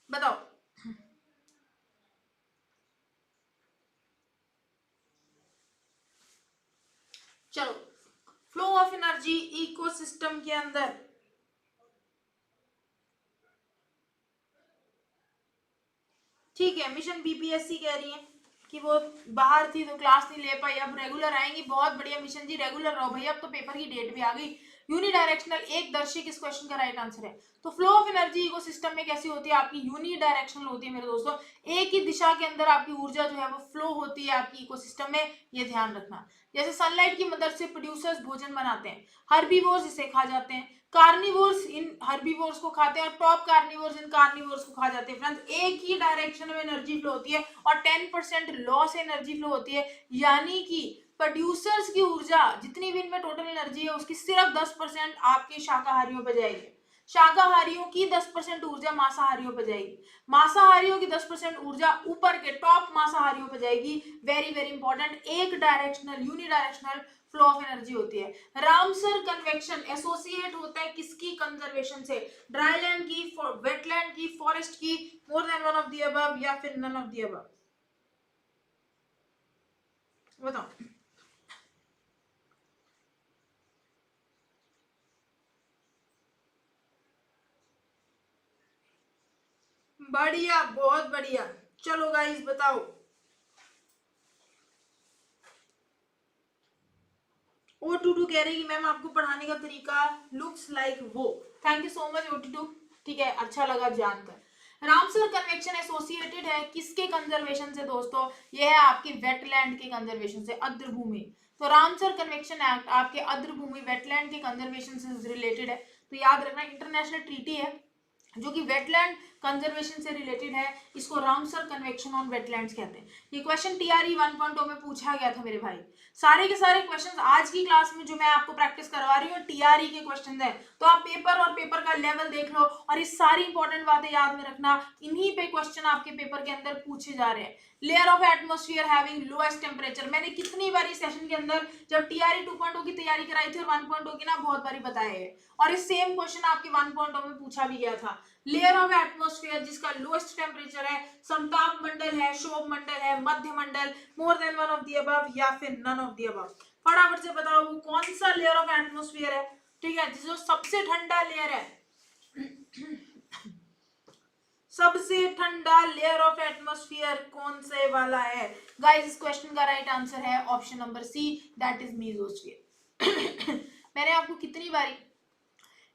बताओ चलो, फ्लो ऑफ एनर्जी इकोसिस्टम के अंदर, ठीक है, मिशन बीपीएससी कह रही है कि वो बाहर थी तो क्लास नहीं ले पाई, अब रेगुलर आएंगी, बहुत बढ़िया मिशन जी, रेगुलर रहो भैया, अब तो पेपर की डेट भी आ गई। यूनिडायरेक्शनल एक दर्शिक इस क्वेश्चन का राइट आंसर है। तो फ्लो ऑफ एनर्जी इकोसिस्टम में कैसी होती है, आपकी यूनिडायरेक्शनल होती है मेरे दोस्तों, एक ही दिशा के अंदर आपकी ऊर्जा जो है वो फ्लो होती है आपकी इकोसिस्टम में, ये ध्यान रखना। जैसे सनलाइट की मदद से प्रोड्यूसर्स भोजन बनाते हैं, हर्बीवोर्स इसे खा जाते हैं, कार्निवोर्स इन हर्बीवोर्स को खाते हैं, और टॉप कार्निवोर्स इन कार्निवोर्स को खा जाते हैं। फ्रेंड्स एक ही डायरेक्शन में एनर्जी फ्लो होती है और 10% लॉस एनर्जी फ्लो होती है, यानी कि प्रोड्यूसर्स की ऊर्जा जितनी भी इनमें टोटल एनर्जी है उसकी सिर्फ 10% आपके शाकाहारियों पर जाएगी, शाकाहारियों की 10% ऊर्जा मांसाहारियों पर जाएगी, मांसाहारियों की 10% ऊर्जा ऊपर के टॉप मांसाहारियों पर जाएगी। वेरी वेरी इंपॉर्टेंट, एक directional unidirectional flow of energy होती है। रामसर कन्वेक्शन एसोसिएट होता है किसकी कंजर्वेशन से, ड्राईलैंड की, वेटलैंड की, फॉरेस्ट की, मोर than one of the above या फिर नन ऑफ द अबव। बताओ बढ़िया, बहुत बढ़िया। चलो गाइस बताओ, O22 कह रही है मैम आपको पढ़ाने का तरीका लुक्स लाइक वो, thank you so much O22, ठीक है, अच्छा लगा जानकर। रामसर कन्वेक्शन एसोसिएटेड है किसके कंजर्वेशन से दोस्तों, ये है आपकी वेटलैंड के कंजर्वेशन से, अद्रभूमि। तो रामसर कन्वेक्शन एक्ट आपके अद्रभूमि वेटलैंड के कंजर्वेशन से रिलेटेड है। तो याद रखना इंटरनेशनल ट्रीटी है जो कि वेटलैंड कंजर्वेशन से रिलेटेड है, इसको रामसर कन्वेक्शन ऑन वेटलैंड्स कहते हैं। ये क्वेश्चन टीआरई 1.0 में पूछा गया था मेरे भाई। सारे के सारे क्वेश्चंस आज की क्लास में जो मैं आपको प्रैक्टिस करवा रही हूँ टीआरई के क्वेश्चंस हैं, तो आप पेपर और पेपर का लेवल देख लो और ये सारी इंपॉर्टेंट बातें याद में रखना, इन्हीं पे क्वेश्चन आपके पेपर के अंदर पूछे जा रहे हैं। Layer of atmosphere having lowest temperature, मैंने कितनी बार सेशन के अंदर जब टीआरई 2.0 की तैयारी कराई थी और 1.0 की ना बहुत बारी बताया है, और इस सेम क्वेश्चन आपके 1.0 में पूछा भी गया था। लेयर ऑफ एटमॉस्फेयर जिसका लोएस्ट टेम्परेचर है, समताप मंडल है, शोभ मंडल है, मध्य मंडल, more than one of the above या फिर नन ऑफ द अबव। फटाफट से बताओ वो कौन सा लेयर ऑफ एटमॉस्फेयर है, ठीक है, जो सबसे ठंडा लेयर है, सबसे ठंडा लेयर ऑफ एटमॉस्फेयर कौन से वाला है। गाइस इस क्वेश्चन का राइट आंसर है option number C, that is mesosphere. मैंने आपको कितनी बारी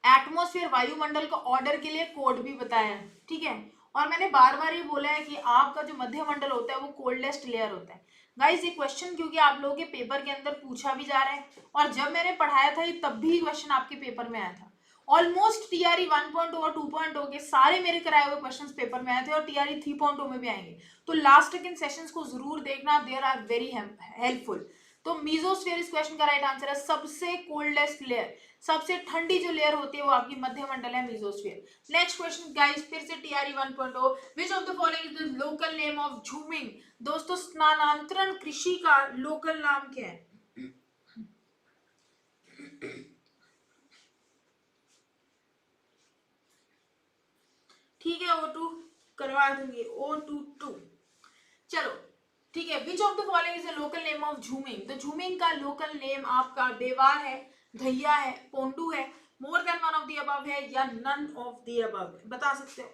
एटमॉस्फेयर वायुमंडल का ऑर्डर के लिए कोड भी बताया है, ठीक है, और मैंने बार बार ये बोला है कि आपका जो मध्यमंडल होता है वो कोल्डेस्ट लेयर होता है। गाइस ये क्वेश्चन क्योंकि आप लोगों के पेपर के अंदर पूछा भी जा रहा है, और जब मैंने पढ़ाया था ये तब भी क्वेश्चन आपके पेपर में आया था। ऑलमोस्ट टीआरई 1.0 और 2.0 के सारे मेरे कराए हुए क्वेश्चंस पेपर में आए थे और टीआरई 3.0 में भी आएंगे, तो लास्ट तक इन सेशंस को जरूर देखना, देयर आर वेरी हेल्पफुल। तो मीजोस्फीयर इस क्वेश्चन का राइट आंसर है, सबसे कोल्डेस्ट लेयर, सबसे ठंडी जो लेयर होती है वो आपकी मध्यमंडल है, मीजोस्फीयर। नेक्स्ट क्वेश्चन गाइस फिर से TRE 1.0, which of the following is the local name of jhuming. दोस्तों स्थानांतरण कृषि का लोकल नाम क्या है, ठीक है, O2 करवा दूंगी, O22। चलो ठीक है, which of the following is the local name of jhuming. तो झूमिंग का लोकल नेम आपका बेवार है, धैया है, पोंडू है, more than one of the above है या नन ऑफ द अबव, बता सकते हो।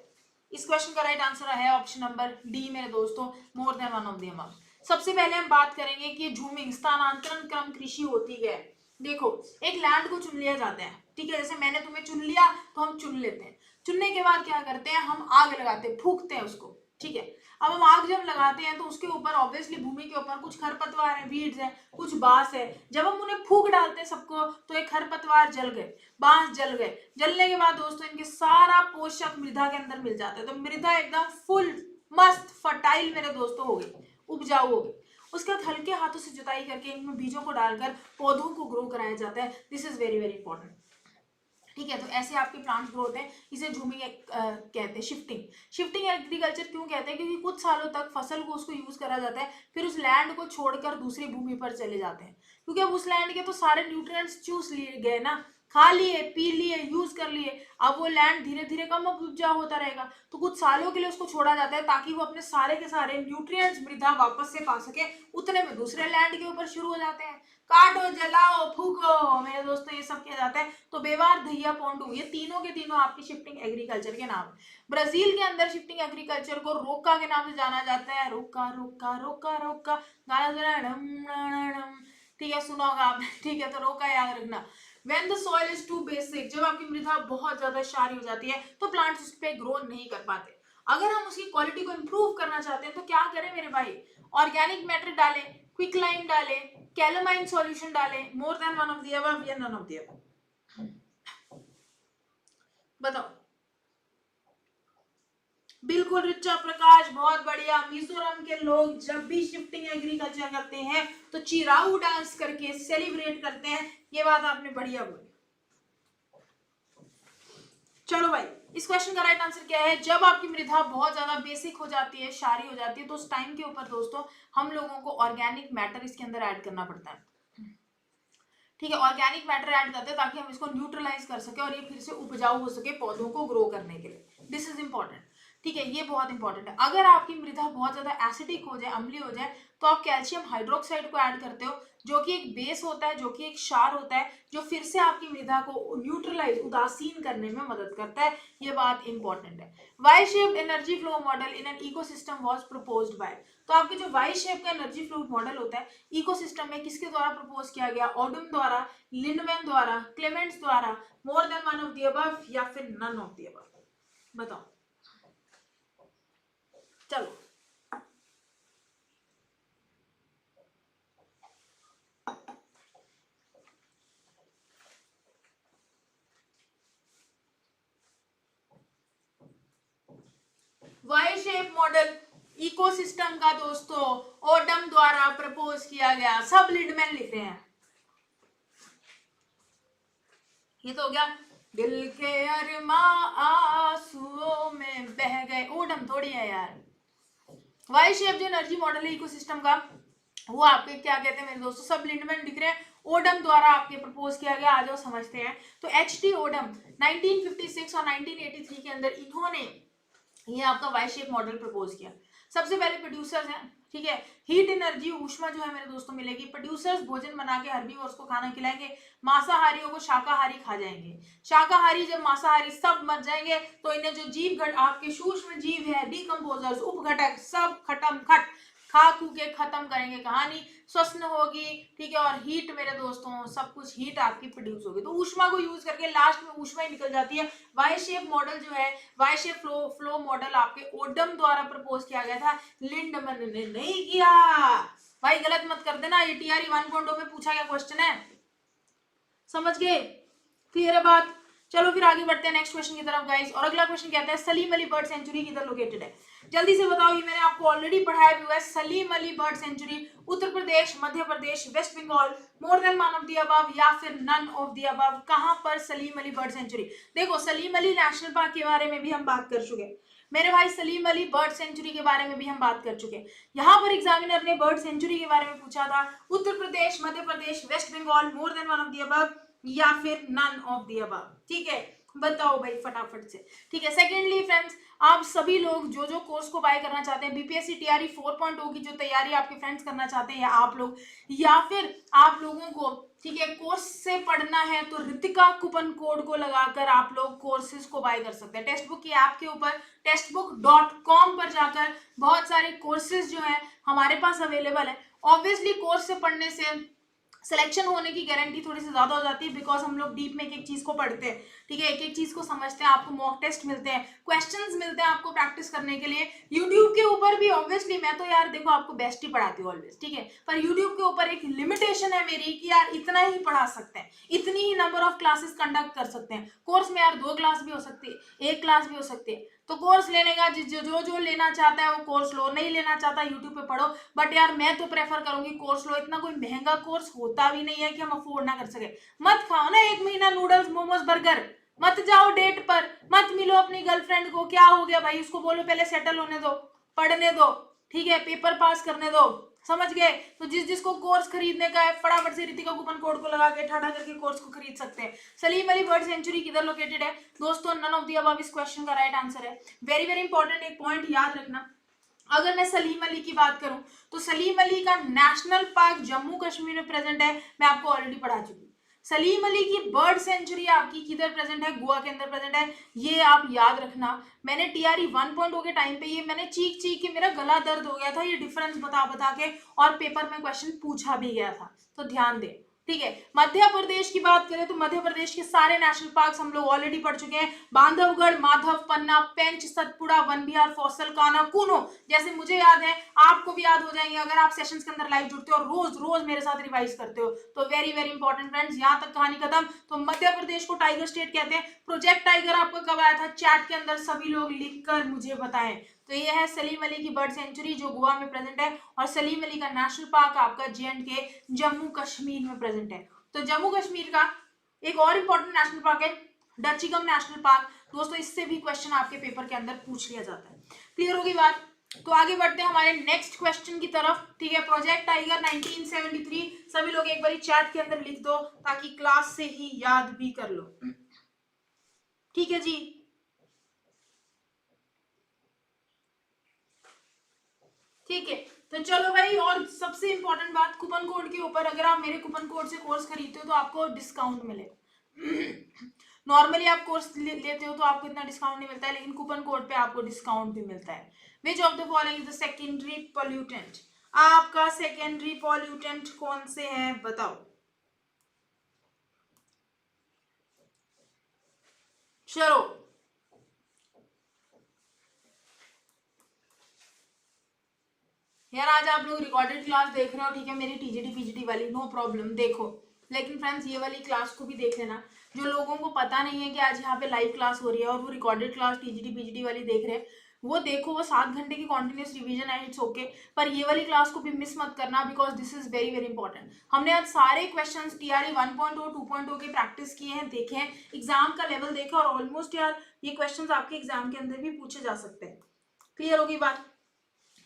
इस क्वेश्चन का राइट आंसर है ऑप्शन नंबर डी मेरे दोस्तों, मोर than one of the above. सबसे पहले हम बात करेंगे कि झूमिंग स्थानांतरण क्रम कृषि होती है। देखो, एक लैंड को चुन लिया जाता है, ठीक है, जैसे मैंने तुम्हें चुन लिया तो हम चुन लेते हैं। चुनने के बाद क्या करते हैं, हम आग लगाते हैं, फूंकते हैं उसको, ठीक है। अब हम आग जब लगाते हैं तो उसके ऊपर ऑब्वियसली भूमि के ऊपर कुछ खरपतवार है, वीड्स है, कुछ बांस है। जब हम उन्हें फूंक डालते हैं सबको तो एक खरपतवार जल गए, बांस जल गए। जलने के बाद दोस्तों इनके सारा पोषक मृदा के अंदर मिल जाता है, तो मृदा एकदम फुल मस्त फर्टाइल मेरे दोस्तों हो गई, उपजाऊ हो गई। उसके बाद हल्के हाथों से जुताई करके इनमें बीजों को डालकर पौधों को ग्रो कराया जाता है। This is very very important, ठीक है। तो ऐसे आपके प्लांट्स ग्रो होते हैं, इसे झूमिंग कहते हैं। शिफ्टिंग एग्रीकल्चर क्यों कहते हैं, क्योंकि कुछ सालों तक फसल को उसको यूज करा जाता है, फिर उस लैंड को छोड़कर दूसरी भूमि पर चले जाते हैं, क्योंकि अब उस लैंड के तो सारे न्यूट्रिएंट्स चूस लिए गए ना, खा लिए, पी लिए, यूज कर लिए। अब वो लैंड धीरे धीरे कम उपजाऊ होता रहेगा, तो कुछ सालों के लिए उसको छोड़ा जाता है ताकि वो अपने सारे के सारे न्यूट्रिएंट्स मृदा वापस से पा सके। उतने में दूसरे लैंड के ऊपर शुरू हो जाते हैं, काटो, जलाओ, फूको मेरे दोस्तों, ये सब किया जाता है। तो बेवार, दहिया, पोंडू, ये तीनों के तीनों आपकी शिफ्टिंग एग्रीकल्चर के नाम। ब्राजील के अंदर शिफ्टिंग एग्रीकल्चर को रोका के नाम से जाना जाता है। रोका रोका रोका रोका, गाना सुना, ठीक है, सुना होगा आपने, ठीक है। तो रोका याद रखना। When the soil is too basic, जब आपकी मृदा बहुत ज्यादा क्षारीय हो जाती है तो प्लांट्स उस पर ग्रो नहीं कर पाते। अगर हम उसकी क्वालिटी को इम्प्रूव करना चाहते हैं तो क्या करें मेरे भाई, ऑर्गेनिक मैटर डालें, क्विक लाइम डालें, कैलामाइन सॉल्यूशन डालें, मोर than one of the above या नन ऑफ द अबव, बताओ। बिल्कुल रिचा प्रकाश, बहुत बढ़िया। मिजोरम के लोग जब भी शिफ्टिंग एग्रीकल्चर करते हैं तो चिराऊ डांस करके सेलिब्रेट करते हैं, ये बात आपने बढ़िया बोली। चलो भाई, इस क्वेश्चन का राइट आंसर क्या है, जब आपकी मृदा बहुत ज्यादा बेसिक हो जाती है, क्षारीय हो जाती है, तो उस टाइम के ऊपर दोस्तों हम लोगों को ऑर्गेनिक मैटर इसके अंदर ऐड करना पड़ता है, ठीक है। ऑर्गेनिक मैटर ऐड करते हैं ताकि हम इसको न्यूट्रलाइज कर सके और ये फिर से उपजाऊ हो सके पौधों को ग्रो करने के लिए। दिस इज इंपॉर्टेंट, ठीक है, ये बहुत इंपॉर्टेंट है। अगर आपकी मृदा बहुत ज्यादा एसिडिक हो जाए, अम्लीय हो जाए, तो आप कैल्शियम हाइड्रोक्साइड को ऐड करते हो, जो कि एक बेस होता है, जो कि एक क्षार होता है, जो फिर से आपकी मृदा को न्यूट्रलाइज, उदासीन करने में मदद करता है। ये बात इंपॉर्टेंट है। Y shaped energy flow model in an ecosystem was proposed by, तो आपके जो वाई शेप का एनर्जी फ्लो मॉडल होता है इकोसिस्टम में, किसके द्वारा प्रपोज किया गया, ओडम द्वारा, लिंडमैन द्वारा, क्लेमेंट्स द्वारा, मोर than one of the above या फिर नन ऑफ द अबव, बताओ। चलो, वाई शेप मॉडल इकोसिस्टम का दोस्तों ओडम द्वारा प्रपोज किया गया। सब लिंडमैन लिख रहे हैं। ये तो हो गया, दिल के अरमा आंसुओं में बह गए, ओडम थोड़ी है यार। वाई शेप जो एनर्जी मॉडल है इकोसिस्टम का, वो आपके क्या कहते हैं मेरे दोस्तों, सब लिंडमैन लिख रहे हैं, ओडम द्वारा आपके प्रपोज किया गया। आ जाओ समझते हैं। तो एच.टी. ओडम 1956 और 1983 के अंदर इन्होंने ये आपका वाई शेप मॉडल प्रपोज किया। सबसे पहले प्रोड्यूसर्स हैं, ठीक है, हीट एनर्जी, ऊष्मा जो है मेरे दोस्तों मिलेगी। प्रोड्यूसर्स भोजन बना के हर्बीवोर्स को खाना खिलाएंगे, मांसाहारियों को शाकाहारी खा जाएंगे। शाकाहारी जब मांसाहारी सब मर जाएंगे तो इन्हें जो जीव घट आपके सूक्ष्म जीव है, डिकम्पोजर्स, उपघटक, सब खत्म खट खा खू के खत्म करेंगे कहानी। श्वसन होगी, ठीक है, और हीट मेरे दोस्तों, सब कुछ हीट आपकी प्रोड्यूस होगी। तो ऊष्मा को यूज करके लास्ट में ऊष्मा ही निकल जाती है। वाई शेप मॉडल जो है, वाई शेप फ्लो मॉडल आपके ओडम द्वारा प्रपोज किया गया था, लिंडमैन ने नहीं किया। भाई गलत मत कर देना, ये टीआरई 1.0 में पूछा गया क्वेश्चन है, समझ गए, क्लियर है बात। चलो फिर आगे बढ़ते हैं नेक्स्ट क्वेश्चन की तरफ गाइस। और अगला क्वेश्चन कहता है सलीम अली बर्ड सेंचुरी किधर लोकेटेड है, जल्दी से बताओ। ये मैंने आपको ऑलरेडी पढ़ाया भी हुआ है। Salim Ali bird sanctuary Uttar Pradesh, Madhya Pradesh, West Bengal, more than one of the above या फिर नन ऑफ द अबव। कहां पर सलीम अली बर्ड सेंचुरी, देखो सलीम अली नेशनल पार्क के बारे में भी हम बात कर चुके हैं मेरे भाई, सलीम अली बर्ड सेंचुरी के बारे में भी हम बात कर चुके हैं। यहाँ पर एग्जामिनर ने बर्ड सेंचुरी के बारे में पूछा था, Uttar Pradesh, Madhya Pradesh, West Bengal, more than one of the above, या फिर नन ऑफ द अबव। ठीक है, बताओ भाई फटाफट से। ठीक है, सेकेंडली फ्रेंड्स, आप सभी लोग जो जो कोर्स को बाय करना चाहते हैं, बीपीएससी टीआरई 4.0 की जो तैयारी आपके फ्रेंड्स करना चाहते हैं, या आप लोग, या फिर आप लोगों को, ठीक है, कोर्स से पढ़ना है, तो रितिका कूपन कोड को लगाकर आप लोग कोर्सेज को बाय कर सकते हैं। टेक्स्ट बुक की ऐप के ऊपर textbook.com पर जाकर बहुत सारे कोर्सेज जो है हमारे पास अवेलेबल है। ऑब्वियसली कोर्स से पढ़ने से सिलेक्शन होने की गारंटी थोड़ी सी ज्यादा हो जाती है, बिकॉज हम लोग डीप में एक एक चीज को पढ़ते हैं, ठीक है, एक एक चीज को समझते हैं, आपको मॉक टेस्ट मिलते हैं, क्वेश्चंस मिलते हैं आपको प्रैक्टिस करने के लिए। यूट्यूब के ऊपर भी ऑब्वियसली मैं तो यार देखो आपको बेस्ट ही पढ़ाती हूँ ऑलवेज, ठीक है, पर यूट्यूब के ऊपर एक लिमिटेशन है मेरी कि यार इतना ही पढ़ा सकते हैं, इतनी ही नंबर ऑफ क्लासेस कंडक्ट कर सकते हैं। कोर्स में यार 2 क्लास भी हो सकती है, 1 क्लास भी हो सकती है, तो कोर्स लेने का जो लेना चाहता है वो कोर्स लो, नहीं लेना चाहता यूट्यूब पे पढ़ो। बट यार मैं तो प्रेफर करूंगी कोर्स लो, इतना कोई महंगा कोर्स होता भी नहीं है कि हम अफोर्ड ना कर सके। मत खाओ ना 1 महीना नूडल्स मोमोज बर्गर, मत जाओ डेट पर, मत मिलो अपनी गर्लफ्रेंड को, क्या हो गया भाई, उसको बोलो पहले सेटल होने दो, पढ़ने दो, ठीक है, पेपर पास करने दो, समझ गए। तो जिसको कोर्स खरीदने का है फटाफट से रितिका कूपन कोड को लगा के ठाठा करके कोर्स को खरीद सकते हैं। सलीम अली बर्ड सेंचुरी किधर लोकेटेड है दोस्तों? नन ऑफ द अबव इस क्वेश्चन का राइट आंसर है। वेरी वेरी इंपॉर्टेंट एक पॉइंट याद रखना, अगर मैं सलीम अली की बात करूं तो सलीम अली का नेशनल पार्क जम्मू कश्मीर में प्रेजेंट है, मैं आपको ऑलरेडी पढ़ा चुकी हूँ। सलीम अली की बर्ड सेंचुरी आपकी किधर प्रेजेंट है? गोवा के अंदर प्रेजेंट है, ये आप याद रखना। मैंने टीआरई 1.0 के टाइम पे ये मैंने चीख चीख के मेरा गला दर्द हो गया था ये डिफरेंस बता बता के, और पेपर में क्वेश्चन पूछा भी गया था, तो ध्यान दे। ठीक है, मध्य प्रदेश की बात करें तो मध्य प्रदेश के सारे नेशनल पार्क्स हम लोग ऑलरेडी पढ़ चुके हैं, बांधवगढ़, माधव, पन्ना, पेंच, सतपुड़ा, वन विहार, फॉसल, कान्हा, कूनो, जैसे मुझे याद है आपको भी याद हो जाएंगे अगर आप सेशंस के अंदर लाइव जुड़ते हो और रोज रोज मेरे साथ रिवाइज करते हो। तो वेरी वेरी इंपॉर्टेंट फ्रेंड्स, यहाँ तक कहानी खत्म। तो मध्य प्रदेश को टाइगर स्टेट कहते हैं। प्रोजेक्ट टाइगर आपको कब आया था? चैट के अंदर सभी लोग लिखकर मुझे बताएं। तो ये है सलीम अली की बर्ड सेंचुरी जो गोवा में प्रेजेंट है, और सलीम अली का नेशनल पार्क आपका J&K जम्मू कश्मीर में प्रेजेंट है। तो जम्मू कश्मीर का एक और इंपॉर्टेंट नेशनल पार्क है डचिगम नेशनल पार्क। दोस्तों इससे भी क्वेश्चन आपके पेपर के अंदर पूछ लिया जाता है। क्लियर होगी बात? तो आगे बढ़ते हैं हमारे नेक्स्ट क्वेश्चन की तरफ। ठीक है, प्रोजेक्ट टाइगर 1973, सभी लोग एक बार चैट के अंदर लिख दो ताकि क्लास से ही याद भी कर लो। ठीक है जी, ठीक है, तो चलो भाई, और सबसे इंपॉर्टेंट बात कूपन कोड के ऊपर, अगर आप मेरे कूपन कोड से कोर्स खरीदते हो तो आपको डिस्काउंट मिलेगा। नॉर्मली आप कोर्स लेते हो तो आपको इतना डिस्काउंट नहीं मिलता है, लेकिन कूपन कोड पे आपको डिस्काउंट भी मिलता है। Which of the following is the secondary pollutant? आपका सेकेंडरी पॉल्यूटेंट कौन से हैं बताओ। चलो यार, आज आप लोग रिकॉर्डेड क्लास देख रहे हो, ठीक है, मेरी टीजीटी पीजीटी वाली, नो प्रॉब्लम, देखो, लेकिन फ्रेंड्स ये वाली क्लास को भी देख लेना। जो लोगों को पता नहीं है कि आज यहाँ पे लाइव क्लास हो रही है और वो रिकॉर्डेड क्लास टीजीटी पीजीटी वाली देख रहे हैं, वो देखो, वो 7 घंटे की कॉन्टिन्यूस रिवीजन है, इट्स ओके, पर ये वाली क्लास को भी मिस मत करना, because this is very very important. हमने आज सारे क्वेश्चन टीआरई 1.0 2.0 के प्रैक्टिस किए हैं, देखे हैं, एग्जाम का लेवल देखा, और ऑलमोस्ट यार ये क्वेश्चन आपके एग्जाम के अंदर भी पूछे जा सकते हैं। क्लियर होगी बात?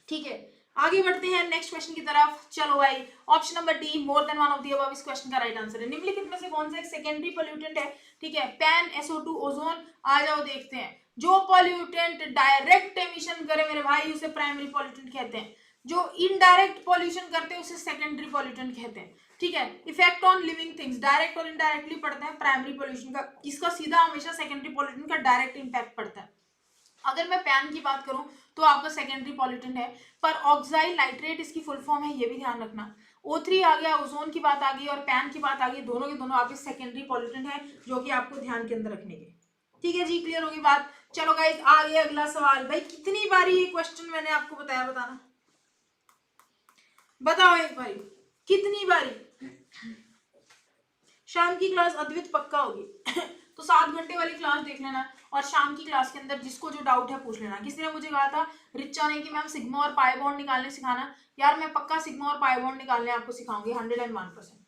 ठीक है, आगे बढ़ते हैं नेक्स्ट क्वेश्चन की तरफ। चलो भाई, option number D, more than one of the above इस क्वेश्चन का राइट आंसर है। निम्नलिखित में से कौन सा एक सेकेंडरी पोल्यूटेंट है? ठीक है, पैन, SO2, ओजोन। आ जाओ देखते हैं। जो पोल्यूटेंट डायरेक्ट एमिशन करे मेरे भाई उसे प्राइमरी पोल्यूटेंट कहते हैं, जो इनडायरेक्ट पॉल्यूशन करते हैं उसे सेकेंडरी पोल्यूटेंट कहते हैं। ठीक है, effect on living things, direct और इनडायरेक्टली पड़ता है प्राइमरी पोल्यूशन का, इसका सीधा हमेशा सेकेंडरी पोल्यूटेंट का डायरेक्ट इंपैक्ट पड़ता है। अगर मैं पैन की बात करूं तो आपका सेकेंडरी पॉल्यूटेंट है, पर ऑक्साइड नाइट्रेट इसकी फुल फॉर्म है, ये भी ध्यान रखना। O3 आ गया, ओजोन की बात आ गई, और पैन की बात आ गई, दोनों के दोनों आपके सेकेंडरी पॉल्यूटेंट है, जो कि आपको ध्यान के अंदर रखने के। ठीक है जी, क्लियर होगी बात? चलो गाइस, आ गया अगला सवाल। भाई कितनी बारी ये क्वेश्चन मैंने आपको बताया, बताना, बताओ एक बारी, कितनी बारी? शाम की क्लास अद्वित पक्का होगी। तो 7 घंटे वाली क्लास देख लेना, और शाम की क्लास के अंदर जिसको जो डाउट है पूछ लेना। किसी ने मुझे कहा था, रिचा ने, कि मैम सिग्मा और पाई बॉन्ड निकालने सिखाना। यार मैं पक्का सिग्मा और पाई बॉन्ड निकालने आपको सिखाऊंगी 101%।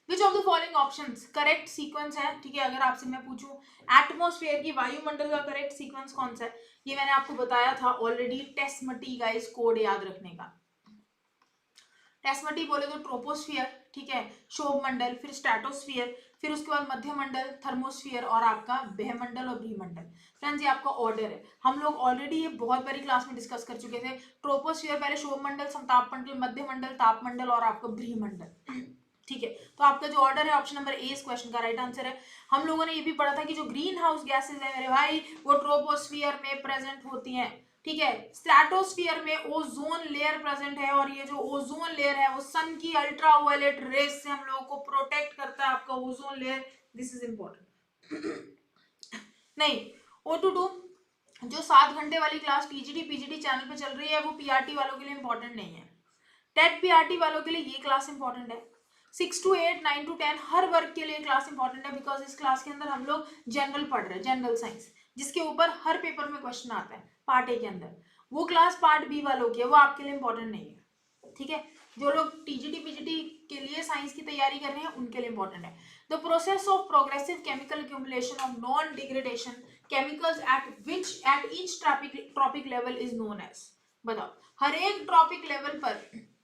विच of the following options correct sequence है? ठीक है, अगर आपसे मैं पूछूं एटमॉस्फेयर की, वायुमंडल का करेक्ट सीक्वेंस कौन सा है? ये मैंने आपको बताया था ऑलरेडी, टेस्मटी गाइस, कोड याद रखने का। टेस्मटी बोले तो ट्रोपोस्फियर, ठीक है, क्षोभ मंडल, फिर स्ट्रेटोस्फियर, फिर उसके बाद मध्यमंडल, थर्मोस्फीयर और आपका बहमंडल और ब्रह्मंडल। फ्रेंड्स ये आपका ऑर्डर है, हम लोग ऑलरेडी ये बहुत बड़ी क्लास में डिस्कस कर चुके थे। ट्रोपोस्फीयर पहले शोभमंडल, समतापमंडल, मध्यमंडल, तापमंडल और आपका ब्रह्मंडल। ठीक है, तो आपका जो ऑर्डर है ऑप्शन नंबर ए इस क्वेश्चन का राइट आंसर है। हम लोगों ने ये भी पढ़ा था कि जो ग्रीन हाउस गैसेज है मेरे भाई वो ट्रोपोस्फीयर में प्रेजेंट होती हैं। ठीक है, स्ट्रेटोस्फीयर में ओजोन लेयर प्रेजेंट है और ये जो ओजोन लेयर है वो सन की अल्ट्रावायलेट रेस से हम लोगों को प्रोटेक्ट करता है, आपका ozone layer. This is important. नहीं, O22 जो 7 घंटे वाली क्लास टीजीटी पीजीटी चैनल पे चल रही है वो पीआरटी वालों के लिए इंपॉर्टेंट नहीं है। टेट पीआरटी वालों के लिए ये क्लास इंपॉर्टेंट है। 6 to 8, 9 to 10 हर वर्ग के लिए क्लास इंपॉर्टेंट है, बिकॉज इस क्लास के अंदर हम लोग जनरल पढ़ रहे हैं, जनरल साइंस, जिसके ऊपर हर पेपर में क्वेश्चन आता है पार्ट ए के अंदर। वो क्लास पार्ट बी वालों की है, वो आपके लिए इंपॉर्टेंट नहीं है। ठीक है, जो लोग टीजीटी पीजीटी के लिए साइंस की तैयारी कर रहे हैं उनके लिए इंपॉर्टेंट है। The process of progressive chemical accumulation of non degradation chemicals at each trophic level is known as. बताओ, हर एक ट्रॉपिक लेवल पर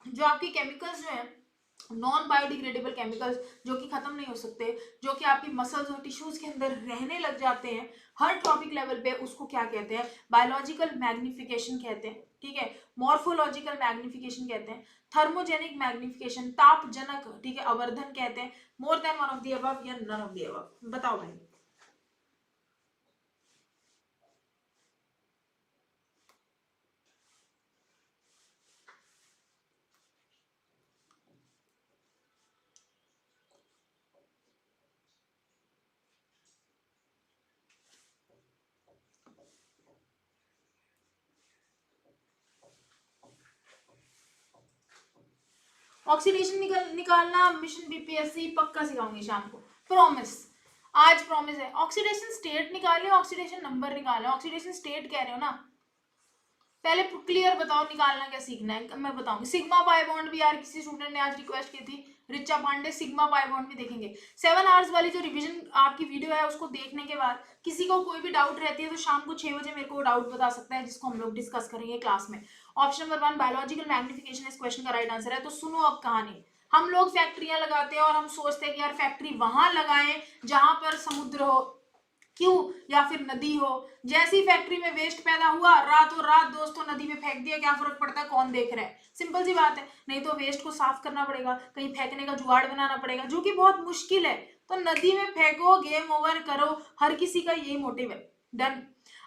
जो आपकी केमिकल्स जो है नॉन बायोडिग्रेडेबल केमिकल्स जो कि खत्म नहीं हो सकते, जो कि आपकी मसल्स और टिश्यूज के अंदर रहने लग जाते हैं हर ट्रॉपिक लेवल पे, उसको क्या कहते हैं? बायोलॉजिकल मैग्निफिकेशन कहते हैं। ठीक है, मॉर्फोलॉजिकल मैग्निफिकेशन कहते हैं, थर्मोजेनिक मैग्निफिकेशन तापजनक, ठीक है, अवर्धन कहते हैं, मोर than one of the above या नन ऑफ द अबव। बताओ भाई। ऑक्सीडेशन निकालना मिशन बीपीएससी पक्का सिखाऊंगी शाम को, प्रॉमिस। आज प्रॉमिस है। ऑक्सीडेशन स्टेट निकाले, ऑक्सीडेशन नंबर निकाले। ऑक्सीडेशन स्टेट कह रहे हो ना, पहले क्लियर बताओ निकालना क्या सीखना है, मैं बताऊंगी। सिग्मा पाई बॉन्ड भी यार किसी स्टूडेंट ने आज रिक्वेस्ट की थी, Richa Pande, sigma pi bond भी देखेंगे। 7 आवर्स वाली जो रिवीजन आपकी वीडियो है उसको देखने के बाद किसी को कोई भी डाउट रहती है तो शाम को 6 बजे मेरे को डाउट बता सकता है, जिसको हम लोग डिस्कस करेंगे क्लास में। ऑप्शन नंबर 1 बायोलॉजिकल मैग्निफिकेशन इस क्वेश्चन का राइट आंसर है। तो सुनो अब कहानी। हम लोग फैक्ट्रियां लगाते हैं और हम सोचते हैं कि यार फैक्ट्री वहां लगाएं जहां पर समुद्र हो, क्यों, या फिर नदी हो। जैसी फैक्ट्री में वेस्ट पैदा हुआ रातों रात दोस्तों नदी में फेंक दिया, क्या फर्क पड़ता है, कौन देख रहा है, सिंपल सी बात है। नहीं तो वेस्ट को साफ करना पड़ेगा, कहीं फेंकने का जुगाड़ बनाना पड़ेगा, जो कि बहुत मुश्किल है। तो नदी में फेंको, गेम ओवर करो, हर किसी का यही मोटिव है। डन।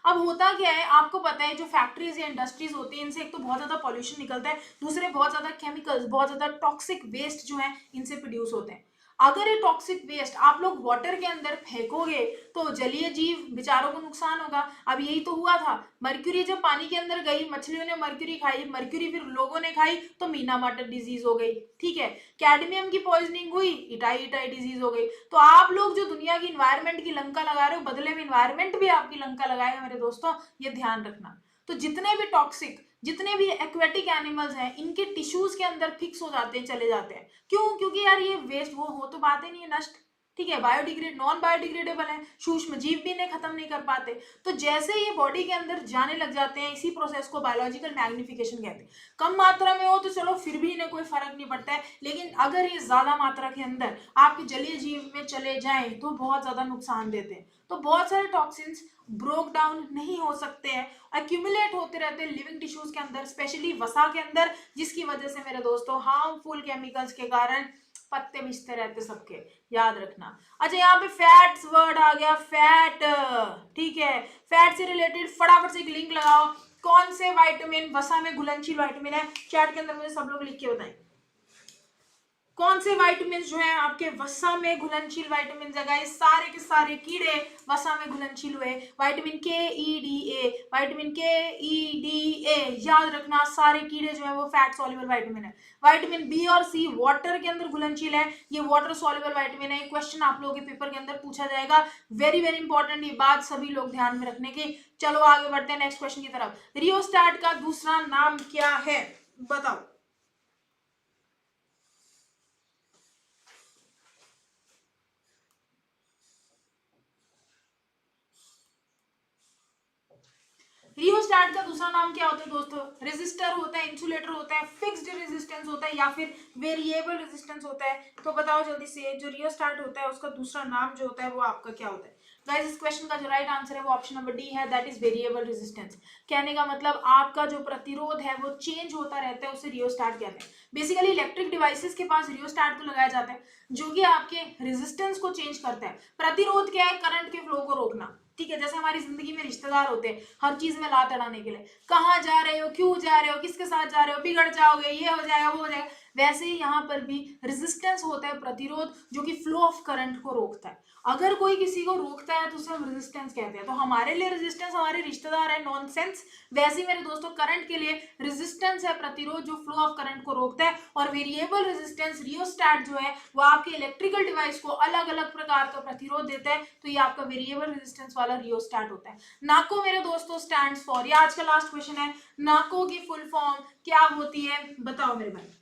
अब होता क्या है आपको पता है, जो फैक्ट्रीज या इंडस्ट्रीज होती है इनसे एक तो बहुत ज्यादा पॉल्यूशन निकलता है, दूसरे बहुत ज्यादा केमिकल्स, बहुत ज्यादा टॉक्सिक वेस्ट जो है इनसे प्रोड्यूस होते हैं। अगर ये टॉक्सिक वेस्ट आप लोग वाटर के अंदर फेंकोगे तो जलीय जीव बेचारों को नुकसान होगा। अब यही तो हुआ था, मर्क्यूरी जब पानी के अंदर गई, मछलियों ने मर्क्यूरी खाई, मर्क्यूरी फिर लोगों ने खाई तो मीना मार्टर डिजीज हो गई। ठीक है, कैडमियम की पॉइजनिंग हुई, इटाई इटाई डिजीज हो गई। तो आप लोग जो दुनिया की इन्वायरमेंट की लंका लगा रहे हो, बदले में इन्वायरमेंट भी आपकी लंका लगाएगा मेरे दोस्तों, ये ध्यान रखना। तो जितने भी टॉक्सिक, जितने भी एक्वेटिक एनिमल्स हैं इनके टिश्यूज के अंदर फिक्स हो जाते हैं, चले जाते हैं। क्यों? क्योंकि यार ये वेस्ट वो हो तो बात ही नहीं है, नष्ट। ठीक है, बायोडिग्रेड नॉन बायोडिग्रेडेबल है, सूक्ष्म जीव भी इन्हें खत्म नहीं कर पाते। तो जैसे ये बॉडी के अंदर जाने लग जाते हैं, इसी प्रोसेस को बायोलॉजिकल मैग्निफिकेशन कहते हैं। कम मात्रा में हो तो चलो फिर भी इन्हें कोई फर्क नहीं पड़ता है, लेकिन अगर ये ज्यादा मात्रा के अंदर आपके जलीय जीव में चले जाएं तो बहुत ज्यादा नुकसान देते हैं। तो बहुत सारे टॉक्सिन्स ब्रोक डाउन नहीं हो सकते हैं, एक्यूमुलेट होते रहते हैं लिविंग टिश्यूज के अंदर, स्पेशली वसा के अंदर, जिसकी वजह से मेरे दोस्तों हार्मफुल केमिकल्स के कारण पत्ते बिछते रहते सबके, याद रखना। अच्छा यहाँ पे फैट्स वर्ड आ गया, फैट। ठीक है, फैट से रिलेटेड फटाफट से एक लिंक लगाओ। कौन से विटामिन वसा में घुलनशील विटामिन है, चैट के अंदर मुझे सब लोग लिख के बताएं। कौन से विटामिन जो है आपके वसा में घुलनशील विटामिन जगह, सारे के सारे कीड़े वसा में घुलनशील हुए। विटामिन के ई डी ए, विटामिन के ई डी ए, याद रखना सारे कीड़े जो है वो फैट सॉल्युबल विटामिन है। विटामिन बी और सी वाटर के अंदर घुलनशील है, ये वाटर सॉल्युबल विटामिन है। क्वेश्चन आप लोगों के पेपर के अंदर पूछा जाएगा, वेरी वेरी इंपॉर्टेंट, ये बात सभी लोग ध्यान में रखने की। चलो आगे बढ़ते हैं नेक्स्ट क्वेश्चन की तरफ। रियोस्टेट का दूसरा नाम क्या है, बताओ। रियोस्टैट का दूसरा नाम क्या होता है दोस्तों? रेजिस्टर होता है, इंसुलेटर होता है, फिक्स्ड रेजिस्टेंस होता है या फिर वेरिएबल रेजिस्टेंस होता है? तो बताओ जल्दी से, जो रियोस्टैट होता है उसका दूसरा नाम जो होता है वो आपका क्या होता है? गाइस इस क्वेश्चन का जो राइट आंसर है वो ऑप्शन नंबर डी है, दैट इज वेरिएबल रेजिस्टेंस। कहने का मतलब आपका जो प्रतिरोध है वो चेंज होता रहता है, उसे रियोस्टैट कहते हैं। बेसिकली इलेक्ट्रिक डिवाइसेस के पास रियोस्टैट तो लगाया जाता है जो कि आपके रेजिस्टेंस को चेंज करता है। प्रतिरोध क्या है? करंट के फ्लो को रोकना, ठीक है। जैसे हमारी जिंदगी में रिश्तेदार होते हैं हर चीज में लात अड़ाने के लिए, कहाँ जा रहे हो, क्यों जा रहे हो, किसके साथ जा रहे हो, बिगड़ जाओगे, ये हो जाएगा, वो हो जाएगा। वैसे ही यहाँ पर भी रेजिस्टेंस होता है, प्रतिरोध, जो कि फ्लो ऑफ करंट को रोकता है। अगर कोई किसी को रोकता है तो उसे हम रेजिस्टेंस कहते हैं। तो हमारे लिए रेजिस्टेंस हमारे रिश्तेदार है, नॉनसेंस। वैसे ही मेरे दोस्तों करंट के लिए रेजिस्टेंस है प्रतिरोध, जो फ्लो ऑफ करंट को रोकता है। और वेरिएबल रेजिस्टेंस रियोस्टैट जो है वो आपके इलेक्ट्रिकल डिवाइस को अलग अलग प्रकार का प्रतिरोध देता है। तो ये आपका वेरिएबल रेजिस्टेंस वाला रियोस्टैट होता है। नाको मेरे दोस्तों स्टैंड्स फॉर, ये आज का लास्ट क्वेश्चन है, नाको की फुल फॉर्म क्या होती है? बताओ मेरे भाई,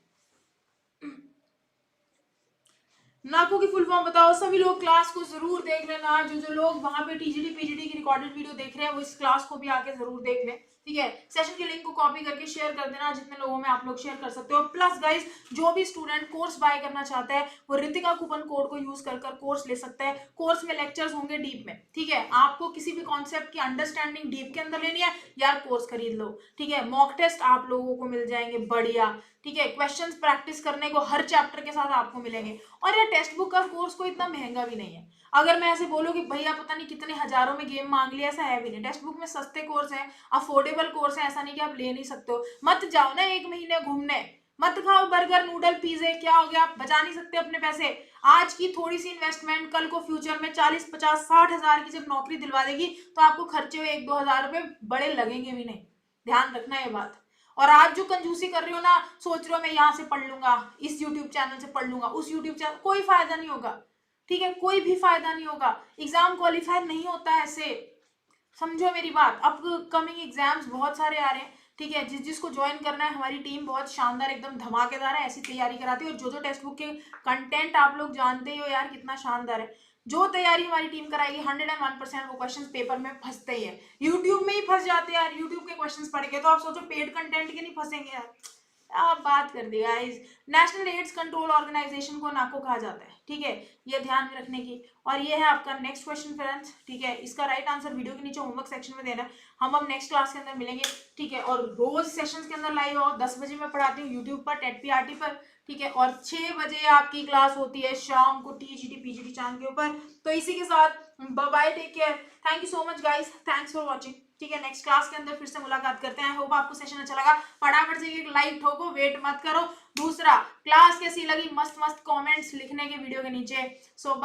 नाको की फुल फॉर्म बताओ। सभी लोग क्लास को जरूर देख लेना, जो लोग वहां पे टीजीडी पीजीडी की रिकॉर्डेड वीडियो देख रहे हैं वो इस क्लास को भी आके जरूर देख लें, ठीक है। सेशन के लिंक को कॉपी करके शेयर कर देना, जितने लोगों में आप लोग शेयर कर सकते हो। प्लस गाइस जो भी स्टूडेंट कोर्स बाय करना चाहता है वो रितिका कूपन कोड को यूज कर कोर्स ले सकता है। कोर्स में लेक्चर्स होंगे डीप में, ठीक है। आपको किसी भी कॉन्सेप्ट की अंडरस्टैंडिंग डीप के अंदर लेनी है यार, कोर्स खरीद लो, ठीक है। मॉक टेस्ट आप लोगों को मिल जाएंगे बढ़िया, ठीक है। क्वेश्चंस प्रैक्टिस करने को हर चैप्टर के साथ आपको मिलेंगे। और ये टेक्स्ट बुक का कोर्स कोई इतना महंगा भी नहीं है। अगर मैं ऐसे बोलूं कि भैया पता नहीं कितने हजारों में गेम मांग लिया, ऐसा है भी नहीं। टेक्स्ट बुक में सस्ते कोर्स है, अफोर्डेबल कोर्स है, ऐसा नहीं कि आप ले नहीं सकते हो। मत जाओ ना एक महीने घूमने, मत खाओ बर्गर नूडल पिज्जे, क्या हो गया, आप बचा नहीं सकते अपने पैसे। आज की थोड़ी सी इन्वेस्टमेंट कल को फ्यूचर में 40 50 60 हजार की जब नौकरी दिलवा देगी तो आपको खर्चे हुए 1 2 हजार रुपए बड़े लगेंगे भी नहीं, ध्यान रखना ये बात। और आप जो कंजूसी कर रहे हो ना, सोच रहे हो मैं यहाँ से पढ़ लूंगा, इस यूट्यूब चैनल से पढ़ लूंगा, उस यूट्यूब चैनल, कोई फायदा नहीं होगा, ठीक है। कोई भी फायदा नहीं होगा, एग्जाम क्वालिफाई नहीं होता है ऐसे, समझो मेरी बात। अपकमिंग एग्जाम्स बहुत सारे आ रहे हैं, ठीक है। जिसको ज्वाइन करना है, हमारी टीम बहुत शानदार एकदम धमाकेदार है, ऐसी तैयारी कराती है। और जो टेक्स्ट बुक के कंटेंट आप लोग जानते ही हो यार कितना शानदार है, जो तैयारी हमारी टीम कराएगी 101% वो क्वेश्चंस पेपर में फंसते ही है, यूट्यूब में ही फंस जाते हैं यार। यूट्यूब के क्वेश्चंस पढ़ के तो आप सोचो पेड कंटेंट के नहीं फंसेंगे यार। आप बात कर दी guys, national AIDS control organisation को नाको कहा जाता है, ठीक है। ये ध्यान में रखने की। और ये है आपका नेक्स्ट क्वेश्चन फ्रेंड्स, ठीक है। इसका राइट आंसर वीडियो के नीचे होमवर्क सेक्शन में देना। हम अब नेक्स्ट क्लास के अंदर मिलेंगे, ठीक है। और रोज सेशंस के अंदर लाइव आओ, 10 बजे मैं पढ़ाती हूँ यूट्यूब पर टेटपीआरटी पर, ठीक है। और 6 बजे आपकी क्लास होती है शाम को टीजीटी पीजीटी चैनल के ऊपर। तो इसी के साथ bye bye, take care, thank you so much guys, thanks for watching, ठीक है। नेक्स्ट क्लास के अंदर फिर से मुलाकात करते हैं। आई होप आपको सेशन अच्छा लगा। फटाफट से एक लाइक ठोको, वेट मत करो। दूसरा, क्लास कैसी लगी मस्त मस्त कमेंट्स लिखने के वीडियो के नीचे। सो बाय।